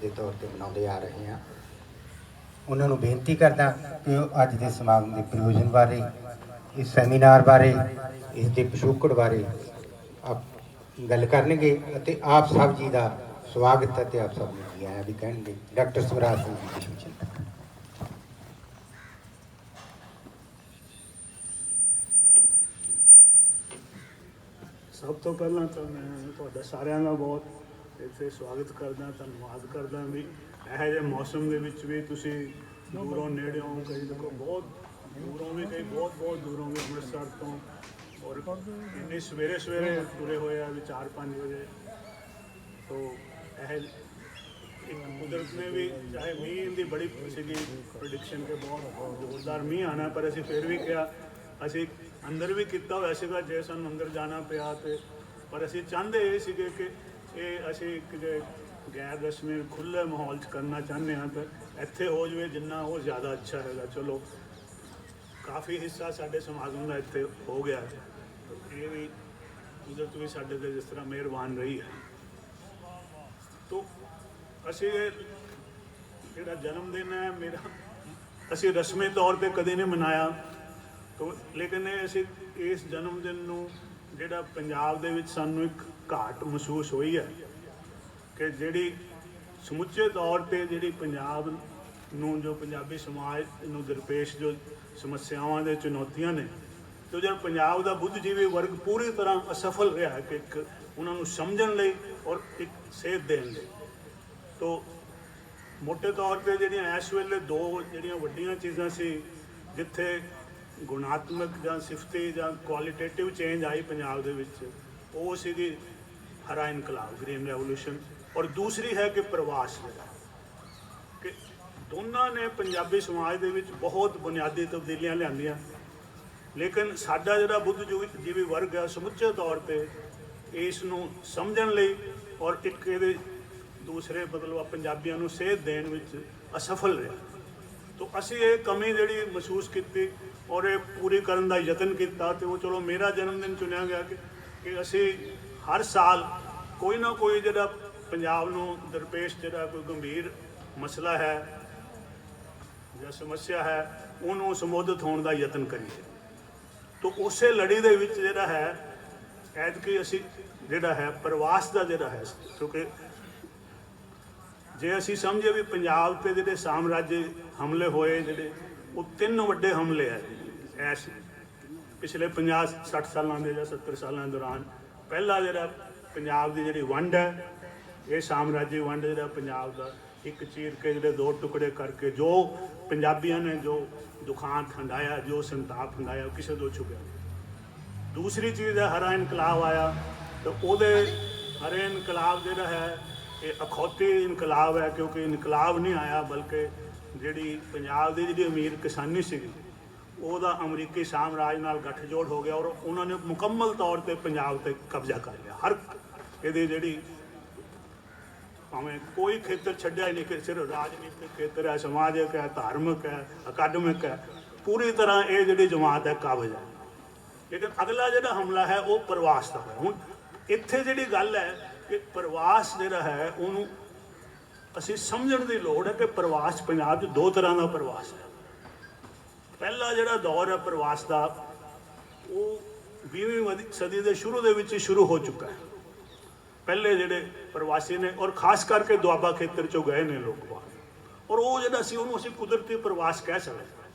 ਦੇ ਤੌਰ ਤੇ ਮਨਾਉਂਦੇ ਆ ਰਹੇ ਹਾਂ। ਉਹਨਾਂ ਨੂੰ ਬੇਨਤੀ ਕਰਦਾ ਕਿ ਉਹ ਅੱਜ ਦੇ ਸਮਾਗਮ ਦੇ ਪ੍ਰਯੋਜਨ ਬਾਰੇ, ਇਸ ਸੈਮੀਨਾਰ ਬਾਰੇ, ਇਸ ਦੇ ਪਿਛੋਕੜ ਬਾਰੇ ਗੱਲ ਕਰਨਗੇ ਅਤੇ ਆਪ ਸਭ ਜੀ ਦਾ ਸਵਾਗਤ ਹੈ ਤੇ ਆਪ ਸਭ ਨੂੰ ਜੀ ਆਇਆਂ ਵੀ ਕਹਿਣਗੇ। ਡਾਕਟਰ ਸਵਰਾਜ ਸਿੰਘ ਜੀ ਦੀ ਸੂਚਨਾ। ਸਭ ਤੋਂ ਪਹਿਲਾਂ ਤਾਂ ਮੈਂ ਤੁਹਾਡਾ ਸਾਰਿਆਂ ਦਾ ਬਹੁਤ ਇੱਥੇ ਸਵਾਗਤ ਕਰਦਾ, ਧੰਨਵਾਦ ਕਰਦਾ ਵੀ ਇਹੋ ਜਿਹੇ ਮੌਸਮ ਦੇ ਵਿੱਚ ਵੀ ਤੁਸੀਂ ਦੂਰੋਂ ਨੇੜਿਓਂ, ਕਈ ਦੇਖੋ ਬਹੁਤ ਦੂਰੋਂ ਵੀ, ਕਈ ਬਹੁਤ ਬਹੁਤ ਦੂਰੋਂ ਵੀ, ਅੰਮ੍ਰਿਤਸਰ ਤੋਂ, ਔਰ ਇੰਨੀ ਸਵੇਰੇ ਸਵੇਰੇ ਤੁਰੇ ਹੋਏ ਆ ਵੀ 4-5 ਵਜੇ। ਤੋ ਇਹ ਇੱਕ ਕੁਦਰਤ ਨੇ ਵੀ, ਚਾਹੇ ਮੀਂਹ ਦੀ ਬੜੀ ਸੀਗੀ ਪ੍ਰੈਡਿਕਸ਼ਨ ਕਿ ਬਹੁਤ ਜ਼ੋਰਦਾਰ ਮੀਂਹ ਆਉਣਾ, ਪਰ ਅਸੀਂ ਫਿਰ ਵੀ ਕਿਹਾ, ਅਸੀਂ ਅੰਦਰ ਵੀ ਕੀਤਾ ਹੋਇਆ ਸੀਗਾ ਜੇ ਸਾਨੂੰ ਅੰਦਰ ਜਾਣਾ ਪਿਆ ਤੇ, ਪਰ ਅਸੀਂ ਚਾਹੁੰਦੇ ਇਹ ਸੀਗੇ ਕਿ ਇਹ ਅਸੀਂ ਇੱਕ ਜੇ ਗੈਰ ਰਸਮੀ ਖੁੱਲ੍ਹੇ ਮਾਹੌਲ 'ਚ ਕਰਨਾ ਚਾਹੁੰਦੇ ਹਾਂ ਤਾਂ ਇੱਥੇ ਹੋ ਜਾਵੇ, ਜਿੰਨਾ ਉਹ ਜ਼ਿਆਦਾ ਅੱਛਾ ਹੈਗਾ। ਚਲੋ ਕਾਫੀ ਹਿੱਸਾ ਸਾਡੇ ਸਮਾਗਮ ਦਾ ਇੱਥੇ ਹੋ ਗਿਆ, ਇਹ ਵੀ ਕੁਦਰਤ ਵੀ ਸਾਡੇ 'ਤੇ ਜਿਸ ਤਰ੍ਹਾਂ ਮਿਹਰਬਾਨ ਰਹੀ ਹੈ। ਤੋ ਅਸੀਂ ਇਹ ਜਿਹੜਾ ਜਨਮ ਦਿਨ ਹੈ ਮੇਰਾ, ਅਸੀਂ ਰਸਮੀ ਤੌਰ 'ਤੇ ਕਦੇ ਨਹੀਂ ਮਨਾਇਆ, ਤੋ ਲੇਕਿਨ ਇਹ ਅਸੀਂ ਇਸ ਜਨਮ ਦਿਨ ਨੂੰ ਜਿਹੜਾ ਪੰਜਾਬ ਦੇ ਵਿੱਚ ਸਾਨੂੰ ਇੱਕ ਘਾਟ ਮਹਿਸੂਸ ਹੋਈ ਹੈ ਕਿ ਜਿਹੜੀ ਸਮੁੱਚੇ ਤੌਰ 'ਤੇ ਜਿਹੜੀ ਪੰਜਾਬ ਨੂੰ, ਜੋ ਪੰਜਾਬੀ ਸਮਾਜ ਨੂੰ ਦਰਪੇਸ਼ ਜੋ ਸਮੱਸਿਆਵਾਂ ਦੇ ਚੁਣੌਤੀਆਂ ਨੇ, ਤੇ ਜਿਹੜਾ ਪੰਜਾਬ ਦਾ ਬੁੱਧਜੀਵੀ ਵਰਗ ਪੂਰੀ ਤਰ੍ਹਾਂ ਅਸਫਲ ਰਿਹਾ ਹੈ ਕਿ ਇੱਕ ਉਹਨਾਂ ਨੂੰ ਸਮਝਣ ਲਈ ਔਰ ਇੱਕ ਸੇਧ ਦੇਣ ਲਈ। ਤੋ ਮੋਟੇ ਤੌਰ 'ਤੇ ਜਿਹੜੀਆਂ ਇਸ ਵੇਲੇ ਦੋ ਜਿਹੜੀਆਂ ਵੱਡੀਆਂ ਚੀਜ਼ਾਂ ਸੀ ਜਿੱਥੇ ਗੁਣਾਤਮਕ ਜਾਂ ਸਿਫਤੀ ਜਾਂ ਕੁਆਲੀਟੇਟਿਵ ਚੇਂਜ ਆਈ ਪੰਜਾਬ ਦੇ ਵਿੱਚ, ਉਹ ਸੀਗੀ ਹਰਾ ਇਨਕਲਾਬ, ਗ੍ਰੀਨ ਰੈਵੋਲੂਸ਼ਨ, ਔਰ ਦੂਸਰੀ ਹੈ ਕਿ ਪ੍ਰਵਾਸ ਜਿਹੜਾ, ਕਿ ਦੋਨਾਂ ਨੇ ਪੰਜਾਬੀ ਸਮਾਜ ਦੇ ਵਿੱਚ ਬਹੁਤ ਬੁਨਿਆਦੀ ਤਬਦੀਲੀਆਂ ਲਿਆਂਦੀਆਂ। ਲੇਕਿਨ ਸਾਡਾ ਜਿਹੜਾ ਬੁੱਧਜੀਵੀ ਵਰਗ ਹੈ ਸਮੁੱਚੇ ਤੌਰ 'ਤੇ ਇਸ ਨੂੰ ਸਮਝਣ ਲਈ ਔਰ ਇੱਕ ਇਹਦੇ ਦੂਸਰੇ ਮਤਲਬ ਪੰਜਾਬੀਆਂ ਨੂੰ ਸੇਧ ਦੇਣ ਵਿੱਚ ਅਸਫਲ ਰਿਹਾ। ਤੋ ਅਸੀਂ ਇਹ ਕਮੀ ਜਿਹੜੀ ਮਹਿਸੂਸ ਕੀਤੀ ਔਰ ਇਹ ਪੂਰੀ ਕਰਨ ਦਾ ਯਤਨ ਕੀਤਾ, ਤੇ ਉਹ ਚਲੋ ਮੇਰਾ ਜਨਮ ਦਿਨ ਚੁਣਿਆ ਗਿਆ ਕਿ ਅਸੀਂ ਹਰ ਸਾਲ ਕੋਈ ਨਾ ਕੋਈ ਜਿਹੜਾ ਪੰਜਾਬ ਨੂੰ ਦਰਪੇਸ਼ ਜਿਹੜਾ ਕੋਈ ਗੰਭੀਰ ਮਸਲਾ ਹੈ ਜਾਂ ਸਮੱਸਿਆ ਹੈ ਉਹਨੂੰ ਸੰਬੋਧਿਤ ਹੋਣ ਦਾ ਯਤਨ ਕਰੀਏ। ਤੋ ਉਸੇ ਲੜੀ ਦੇ ਵਿੱਚ ਜਿਹੜਾ ਹੈ ਐਤਕੀ ਅਸੀਂ ਜਿਹੜਾ ਹੈ ਪ੍ਰਵਾਸ ਦਾ ਜਿਹੜਾ ਹੈ, ਕਿਉਂਕਿ ਜੇ ਅਸੀਂ ਸਮਝੇ ਵੀ ਪੰਜਾਬ 'ਤੇ ਜਿਹੜੇ ਸਾਮਰਾਜੀ ਹਮਲੇ ਹੋਏ, ਜਿਹੜੇ ਉਹ 3 ਵੱਡੇ ਹਮਲੇ ਹੈ ਐਸ ਪਿਛਲੇ 50-60 ਸਾਲਾਂ ਦੇ ਜਾਂ 70 ਸਾਲਾਂ ਦੌਰਾਨ। ਪਹਿਲਾ ਜਿਹੜਾ ਪੰਜਾਬ ਦੀ ਜਿਹੜੀ ਵੰਡ ਹੈ, ਇਹ ਸਾਮਰਾਜੀ ਵੰਡ ਜਿਹੜਾ ਪੰਜਾਬ ਦਾ ਇੱਕ ਚੀਰ ਕੇ ਜਿਹੜੇ 2 ਟੁਕੜੇ ਕਰਕੇ ਜੋ ਪੰਜਾਬੀਆਂ ਨੇ ਜੋ ਦੁਖਾਂਤ ਹੰਡਾਇਆ, ਜੋ ਸੰਤਾਪ ਹੰਡਾਇਆ, ਉਹ ਕਿਸੇ ਤੋਂ ਛੁਪਿਆ। ਦੂਸਰੀ ਚੀਜ਼ ਹੈ ਹਰਾ ਇਨਕਲਾਬ ਆਇਆ, ਤਾਂ ਉਹਦੇ ਹਰੇ ਇਨਕਲਾਬ ਜਿਹੜਾ ਹੈ ਇਹ ਅਖੌਤੀ ਇਨਕਲਾਬ ਹੈ, ਕਿਉਂਕਿ ਇਨਕਲਾਬ ਨਹੀਂ ਆਇਆ ਬਲਕਿ ਜਿਹੜੀ ਪੰਜਾਬ ਦੀ ਜਿਹੜੀ ਅਮੀਰ ਕਿਸਾਨੀ ਸੀਗੀ ਉਹਦਾ ਅਮਰੀਕੀ ਸਾਮਰਾਜ ਨਾਲ ਗੱਠਜੋੜ ਹੋ ਗਿਆ ਔਰ ਉਹਨਾਂ ਨੇ ਮੁਕੰਮਲ ਤੌਰ 'ਤੇ ਪੰਜਾਬ 'ਤੇ ਕਬਜ਼ਾ ਕਰ ਲਿਆ। ਹਰ ਇਹਦੀ ਜਿਹੜੀ ਭਾਵੇਂ ਕੋਈ ਖੇਤਰ ਛੱਡਿਆ ਹੀ ਨਹੀਂ ਕਿ ਸਿਰਫ ਰਾਜਨੀਤਿਕ ਖੇਤਰ ਹੈ, ਸਮਾਜਿਕ ਹੈ, ਧਾਰਮਿਕ ਹੈ, ਅਕਾਦਮਿਕ ਹੈ, ਪੂਰੀ ਤਰ੍ਹਾਂ ਇਹ ਜਿਹੜੀ ਜਮਾਤ ਹੈ ਕਾਬਜ਼ ਹੈ। ਲੇਕਿਨ ਅਗਲਾ ਜਿਹੜਾ ਹਮਲਾ ਹੈ ਉਹ ਪ੍ਰਵਾਸ ਦਾ ਹੈ। ਹੁਣ ਇੱਥੇ ਜਿਹੜੀ ਗੱਲ ਹੈ ਕਿ ਪ੍ਰਵਾਸ ਜਿਹੜਾ ਹੈ ਉਹਨੂੰ ਅਸੀਂ ਸਮਝਣ ਦੀ ਲੋੜ ਹੈ ਕਿ ਪ੍ਰਵਾਸ ਪੰਜਾਬ 'ਚ 2 ਤਰ੍ਹਾਂ ਦਾ ਪ੍ਰਵਾਸ ਹੈ। ਪਹਿਲਾ ਜਿਹੜਾ ਦੌਰ ਹੈ ਪ੍ਰਵਾਸ ਦਾ ਉਹ 20ਵੀਂ ਸਦੀ ਦੇ ਸ਼ੁਰੂ ਦੇ ਵਿੱਚ ਹੀ ਸ਼ੁਰੂ ਹੋ ਚੁੱਕਾ ਹੈ। ਪਹਿਲੇ ਜਿਹੜੇ ਪ੍ਰਵਾਸੀ ਨੇ ਔਰ ਖਾਸ ਕਰਕੇ ਦੁਆਬਾ ਖੇਤਰ 'ਚੋਂ ਗਏ ਨੇ ਲੋਕ ਬਾਹਰ, ਔਰ ਉਹ ਜਿਹੜਾ ਸੀ ਉਹਨੂੰ ਅਸੀਂ ਕੁਦਰਤੀ ਪ੍ਰਵਾਸ ਕਹਿ ਸਕਦੇ ਹਾਂ,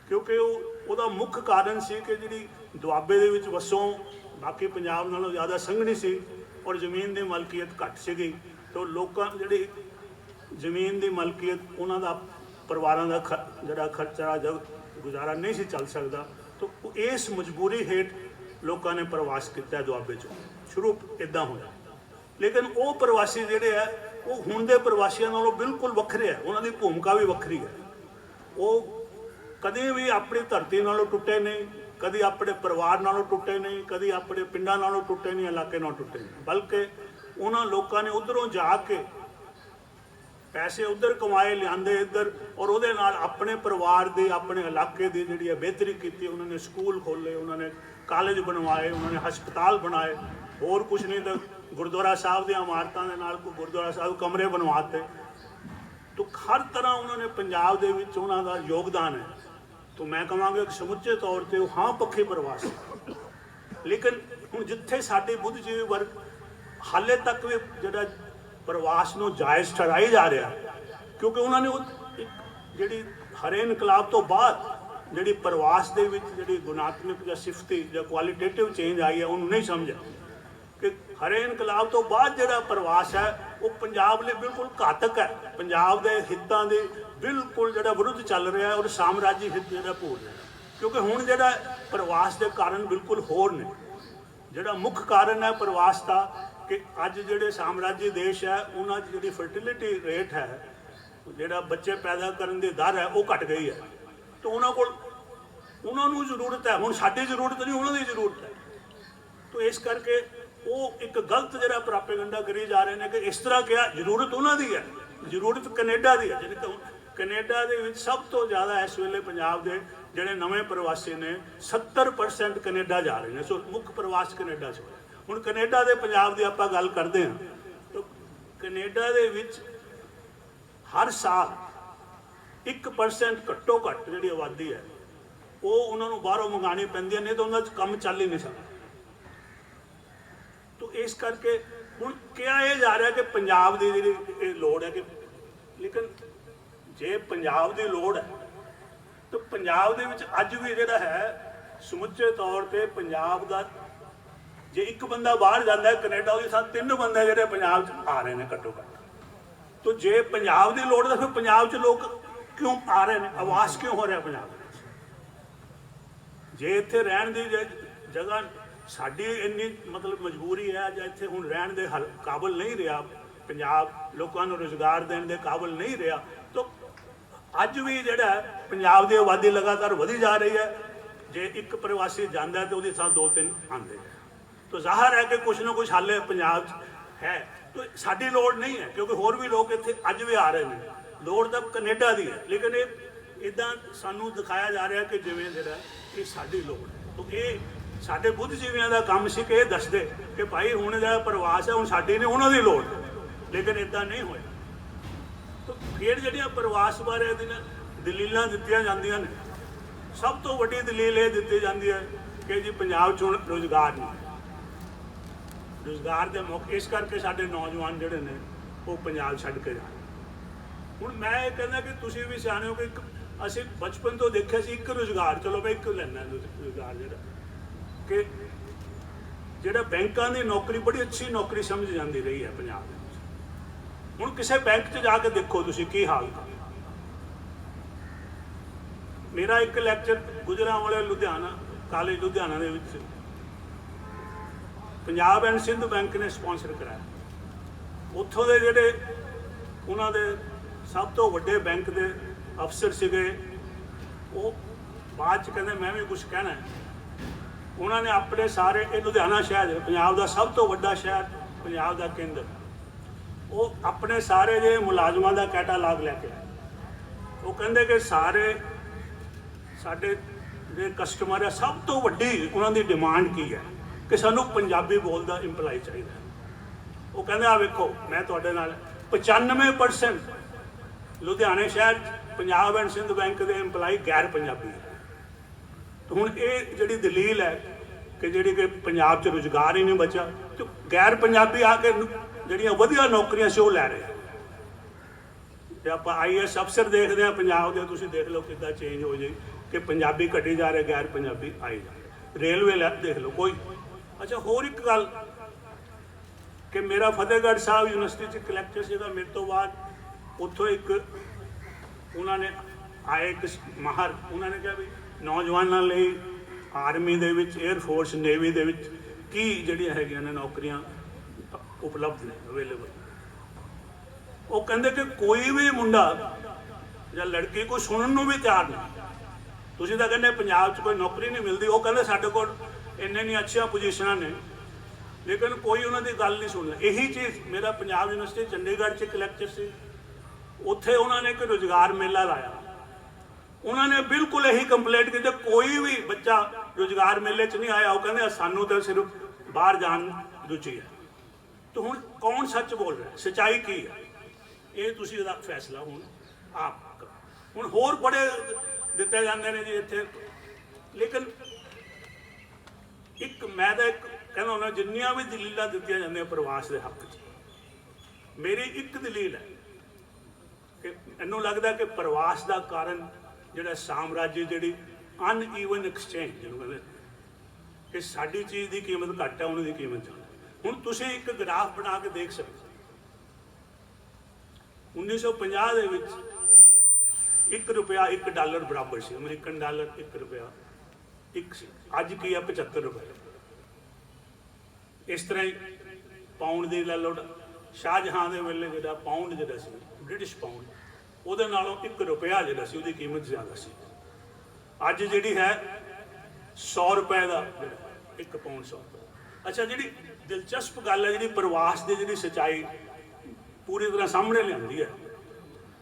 ਕਿਉਂਕਿ ਉਹਦਾ ਮੁੱਖ ਕਾਰਨ ਸੀ ਕਿ ਜਿਹੜੀ ਦੁਆਬੇ ਦੇ ਵਿੱਚ ਵਸੋਂ ਬਾਕੀ ਪੰਜਾਬ ਨਾਲੋਂ ਜ਼ਿਆਦਾ ਸੰਘਣੀ ਸੀ ਔਰ ਜ਼ਮੀਨ ਦੀ ਮਲਕੀਅਤ ਘੱਟ ਸੀਗੀ। ਤਾਂ ਲੋਕਾਂ ਜਿਹੜੀ ਜ਼ਮੀਨ ਦੀ ਮਲਕੀਅਤ ਉਹਨਾਂ ਦਾ ਪਰਿਵਾਰਾਂ ਦਾ ਜਿਹੜਾ ਖਰਚਾ ਗੁਜ਼ਾਰਾ ਨਹੀਂ ਸੀ ਚੱਲ ਸਕਦਾ, ਤਾਂ ਇਸ ਮਜਬੂਰੀ ਹੇਠ ਲੋਕਾਂ ਨੇ ਪ੍ਰਵਾਸ ਕੀਤਾ ਦੁਆਬੇ 'ਚੋਂ। ਸ਼ੁਰੂ ਇੱਦਾਂ ਹੋਇਆ। ਲੇਕਿਨ ਉਹ ਪ੍ਰਵਾਸੀ ਜਿਹੜੇ ਹੈ ਉਹ ਹੁਣ ਦੇ ਪ੍ਰਵਾਸੀਆਂ ਨਾਲੋਂ ਬਿਲਕੁਲ ਵੱਖਰੇ ਹੈ, ਉਹਨਾਂ ਦੀ ਭੂਮਿਕਾ ਵੀ ਵੱਖਰੀ ਹੈ। ਉਹ ਕਦੇ ਵੀ ਆਪਣੀ ਧਰਤੀ ਨਾਲੋਂ ਟੁੱਟੇ ਨਹੀਂ, ਕਦੀ ਆਪਣੇ ਪਰਿਵਾਰ ਨਾਲੋਂ ਟੁੱਟੇ ਨਹੀਂ, ਕਦੀ ਆਪਣੇ ਪਿੰਡਾਂ ਨਾਲੋਂ ਟੁੱਟੇ ਨਹੀਂ, ਇਲਾਕੇ ਨਾਲੋਂ ਟੁੱਟੇ ਨਹੀਂ, ਬਲਕਿ ਉਹਨਾਂ ਲੋਕਾਂ ਨੇ ਉੱਧਰੋਂ ਜਾ ਕੇ ਪੈਸੇ ਉੱਧਰ ਕਮਾਏ, ਲਿਆਂਦੇ ਇੱਧਰ, ਔਰ ਉਹਦੇ ਨਾਲ ਆਪਣੇ ਪਰਿਵਾਰ ਦੀ, ਆਪਣੇ ਇਲਾਕੇ ਦੀ ਜਿਹੜੀ ਹੈ ਬਿਹਤਰੀ ਕੀਤੀ। ਉਹਨਾਂ ਨੇ ਸਕੂਲ ਖੋਲ੍ਹੇ, ਉਹਨਾਂ ਨੇ ਕਾਲਜ ਬਣਵਾਏ, ਉਹਨਾਂ ਨੇ ਹਸਪਤਾਲ ਬਣਾਏ, ਹੋਰ ਕੁਛ ਨਹੀਂ ਤਾਂ ਗੁਰਦੁਆਰਾ ਸਾਹਿਬ ਦੀਆਂ ਇਮਾਰਤਾਂ ਦੇ ਨਾਲ ਕੋਈ ਗੁਰਦੁਆਰਾ ਸਾਹਿਬ ਕਮਰੇ ਬਣਵਾਤੇ। तो हर तरह उन्होंने पंजाब दे विच उन्हां दा योगदान है। तो मैं कहांगा कि समुचे तौर पर हाँ पक्षी प्रवासी, लेकिन हुण जिथे साडे बुद्धजीवी वर्ग हाले तक भी जिहड़ा प्रवास नूं जायज़ ठहराई जा रहा, क्योंकि उन्होंने जिहड़ी हरे इनकलाब तो बाद जिहड़ी प्रवास दे विच जिहड़ी गुणात्मक या सिफती या क्वालिटेटिव चेंज आई है उन्होंने नहीं समझा कि हरे इनकलाब तो बाद जिहड़ा प्रवास है वो पंजाब लिए बिल्कुल घातक है, पंजाब के हितों के बिल्कुल जिहड़ा विरुद्ध चल रहा है और साम्राजी हित जिहड़ा भूल रहा है। क्योंकि हुण जिहड़ा प्रवास के कारण बिल्कुल होर ने, जिहड़ा मुख्य कारण है प्रवास का कि अज जिहड़े साम्राजी देश है उन्हां च जिहड़ी फर्टिलिटी रेट है, जिहड़ा बच्चे पैदा करने की दर है वो घट गई है। तो उन्होंने जरूरत है, हुण साडी जरूरत नहीं, उन्होंने जरूरत है। तो इस करके वो एक गलत जिहड़ा प्रापेगंडा करी जा रहे हैं कि इस तरह क्या जरूरत उन्होंने है, जरूरत कनेडा की है। जिहड़ी कनेडा दे विच सब तो ज़्यादा इस वेले पंजाब दे जिहड़े नवे प्रवासी ने 70% कनेडा जा रहे हैं। सो मुख्य प्रवास कनेडा से हुण कनेडा दे पंजाब की आपां गल करते हैं तो कनेडा दे विच हर साल 1% घट्टो घट्ट जिहड़ी आबादी है वो उन्होंने बाहरों मंगानी पैंदी है, नहीं तो उन्होंने काम चल ही नहीं सकता। तो इस करके हुण क्या यह जा रहा है कि पंजाब की जिहड़ी लोड़ है कि, लेकिन जे पंजाब की लोड़ है तो पंजाब दे विच अज भी जिहड़ा है समुचे तौर पर पंजाब का जे एक बंदा बाहर जाता है कनेडा उसके साथ 3 बंदे जिहड़े पंजाब च आ रहे हैं घट्टो घट्ट। तो जे पंजाब की लोड़ है फिर पंजाब च लोग क्यों आ रहे हैं, आवास क्यों हो रहा पंजाब जे इत्थे रहन दी जगह साडी इन्नी मतलब मजबूरी है ਜਾਂ ਇੱਥੇ ਹੁਣ ਰਹਿਣ ਦੇ काबिल नहीं रहा, पंजाब लोगों को रोजगार देने के काबिल नहीं रहा। तो अज भी जिहड़ा पंजाब की आबादी लगातार वधी जा रही है। जे एक प्रवासी जाता है तो उसके साथ 2-3 आते हैं, तो जाहिर है कि कुछ ना कुछ हल पंजाब है। तो साडी लोड़ नहीं है, क्योंकि होर भी लोग इत्थे अज भी आ रहे हैं, लोड़ तो कनेडा की है। लेकिन ये इदां सानू दिखाया जा रहा कि जिवें जिहड़ा ये साडी लोड़ है। तो ये साडे बुद्धजीवियों का काम सी कि दस दे कि भाई हुण जिहड़ा प्रवास है हुण साडी नहीं उन्हां दी लोड़, लेकिन इदां नहीं होया। तो फिर जिहड़ियां प्रवास बारे दलीलां दित्तियां जांदियां ने, सब तो वड्डी दलील ये दित्ती जाती है कि जी पंजाब च हुण रोजगार नहीं, रोजगार के मौके इस करके साडे नौजवान जिहड़े ने वो पंजाब छड्ड के जा रहे। हुण मैं ये कहना कि तुसीं भी सियाणे हो कि असीं बचपन तो देखिया सी एक रोजगार, चलो मैं एक लैना रोजगार जिहड़ा कि जिहड़ा बैंकां दी नौकरी बड़ी अच्छी नौकरी समझ जाती रही है पंजाब दे विच। हुण किसी बैंक च जाके देखो तुसीं की हाल है। मेरा एक लैक्चर गुजरांवाले लुधियाना कॉलेज लुधियाना दे विच पंजाब एंड सिंध बैंक ने स्पॉन्सर कराया। उत्थों दे जिहड़े उन्हां दे सब तो वड्डे बैंक दे अफसर सीगे, वो बाद च कहंदे मैं भी कुछ कहना है। उन्होंने अपने सारे लुधियाना शहर पंजाब का सब तो वड्डा शहर, पंजाब का केंद्र, वो अपने सारे जो मुलाजमान का कैटालॉग लैके आए। वो कहते कि सारे साडे जे कस्टमर है सब तो वड्डी उन्होंने डिमांड की है कि सानू पंजाबी बोलदा इंपलाई चाहिए। वो कहते आ वेखो मैं तुहाडे नाल 95% लुधियाने शहर पंजाब एंड सिंध बैंक के इंपलाई गैर पंजाबी है। तो हुण ये जिहड़ी दलील है कि जिहड़ी कि पंजाब च रोजगार ही नहीं बचा, तो गैर पंजाबी आके जिहड़ियां वधिया नौकरियां से वो लै रहे हैं। जे आपां IAS अफसर देखते हैं पंजाब के, तुसीं देख लो किद्दां चेंज हो जाए कि पंजाबी घटी जा रहे, गैर पंजाबी आई जा रहे। रेलवे देख लो कोई। अच्छा होर एक गल कि मेरा फतेहगढ़ साहब यूनिवर्सिटी एक लैक्चर सीगा मेरे तो बाद, उत्थों एक उन्होंने आए एक माहर, उन्होंने कहा भी नौजवानों लिए आर्मी दे विच एयरफोर्स नेवी दे विच की जिहड़ियां हैगियां ने नौकरियां उपलब्ध ने अवेलेबल। वो कहते कि कोई भी मुंडा या लड़की को सुनने भी तैयार नहीं। तुसीं तां कहंदे पंजाब च कोई नौकरी नहीं मिलती, वो कहंदे साडे कोल इन्नी अच्छियां पोजीशनां ने, लेकिन कोई उन्होंने गल नहीं सुनदा। यही चीज़ मेरा पंजाब यूनिवर्सिटी चंडीगढ़ च एक लैक्चर से, उत्थे उन्होंने एक रोजगार मेला लाया। उन्होंने बिल्कुल यही कंप्लेंट की कोई भी बच्चा रोजगार मेले च नहीं आया। वो कहते सानू तो सिर्फ बाहर जान रुचि है। तो हुण कौन सच बोल रहा है, सच्चाई की है? ਇਹ ਤੁਸੀਂ ਇਹਦਾ ਫੈਸਲਾ ਹੁਣ ਆਪ ਕਰੋ। ਹੁਣ ਹੋਰ ਬੜੇ ਦਿੱਤੇ ਜਾਂਦੇ ਨੇ ਜੀ ਇੱਥੇ, ਲੇਕਿਨ ਇੱਕ ਮੈਂ ਤਾਂ ਇੱਕ ਕਹਿੰਦਾ ਹੁੰਦਾ, ਜਿੰਨੀਆਂ ਵੀ ਦਲੀਲਾਂ ਦਿੱਤੀਆਂ ਜਾਂਦੀਆਂ ਪ੍ਰਵਾਸ ਦੇ ਹੱਕ 'ਚ, ਮੇਰੀ ਇੱਕ ਦਲੀਲ ਹੈ ਕਿ ਮੈਨੂੰ ਲੱਗਦਾ ਕਿ ਪ੍ਰਵਾਸ ਦਾ ਕਾਰਨ ਜਿਹੜਾ ਸਾਮਰਾਜੀ, ਜਿਹੜੀ ਅਨਈਵਨ ਐਕਸਚੇਂਜ ਜਿਹਨੂੰ ਕਹਿੰਦੇ, ਕਿ ਸਾਡੀ ਚੀਜ਼ ਦੀ ਕੀਮਤ ਘੱਟ ਹੈ, ਉਹਨਾਂ ਦੀ ਕੀਮਤ ਜ਼ਿਆਦਾ। ਹੁਣ ਤੁਸੀਂ ਇੱਕ ਗ੍ਰਾਫ ਬਣਾ ਕੇ ਦੇਖ ਸਕਦੇ ਹੋ, 1950 ਦੇ ਵਿੱਚ $1 $1 ਬਰਾਬਰ ਸੀ, ਅਮਰੀਕਨ ਡਾਲਰ $1 ਇੱਕ ਸੀ। ਅੱਜ ਕੀ ਆ? $75। ਇਸ ਤਰ੍ਹਾਂ ਹੀ ਪਾਉਂਡ ਦੀ ਲੈ ਲਓ, ਸ਼ਾਹਜਹਾਂ ਦੇ ਵੇਲੇ ਜਿਹੜਾ ਪਾਉਂਡ ਜਿਹੜਾ ਸੀ, ਬ੍ਰਿਟਿਸ਼ ਪਾਉਂਡ, ਉਹਦੇ ਨਾਲੋਂ $1 ਜਿਹੜਾ ਸੀ ਉਹਦੀ ਕੀਮਤ ਜ਼ਿਆਦਾ ਸੀ। ਅੱਜ ਜਿਹੜੀ ਹੈ $100 ਦਾ ਜਿਹੜਾ ਇੱਕ ਪਾਉਂਡ $100। ਅੱਛਾ, ਜਿਹੜੀ ਦਿਲਚਸਪ ਗੱਲ ਹੈ, ਜਿਹੜੀ ਪ੍ਰਵਾਸ ਦੀ ਜਿਹੜੀ ਸੱਚਾਈ ਪੂਰੀ ਤਰ੍ਹਾਂ ਸਾਹਮਣੇ ਲਿਆਉਂਦੀ ਹੈ,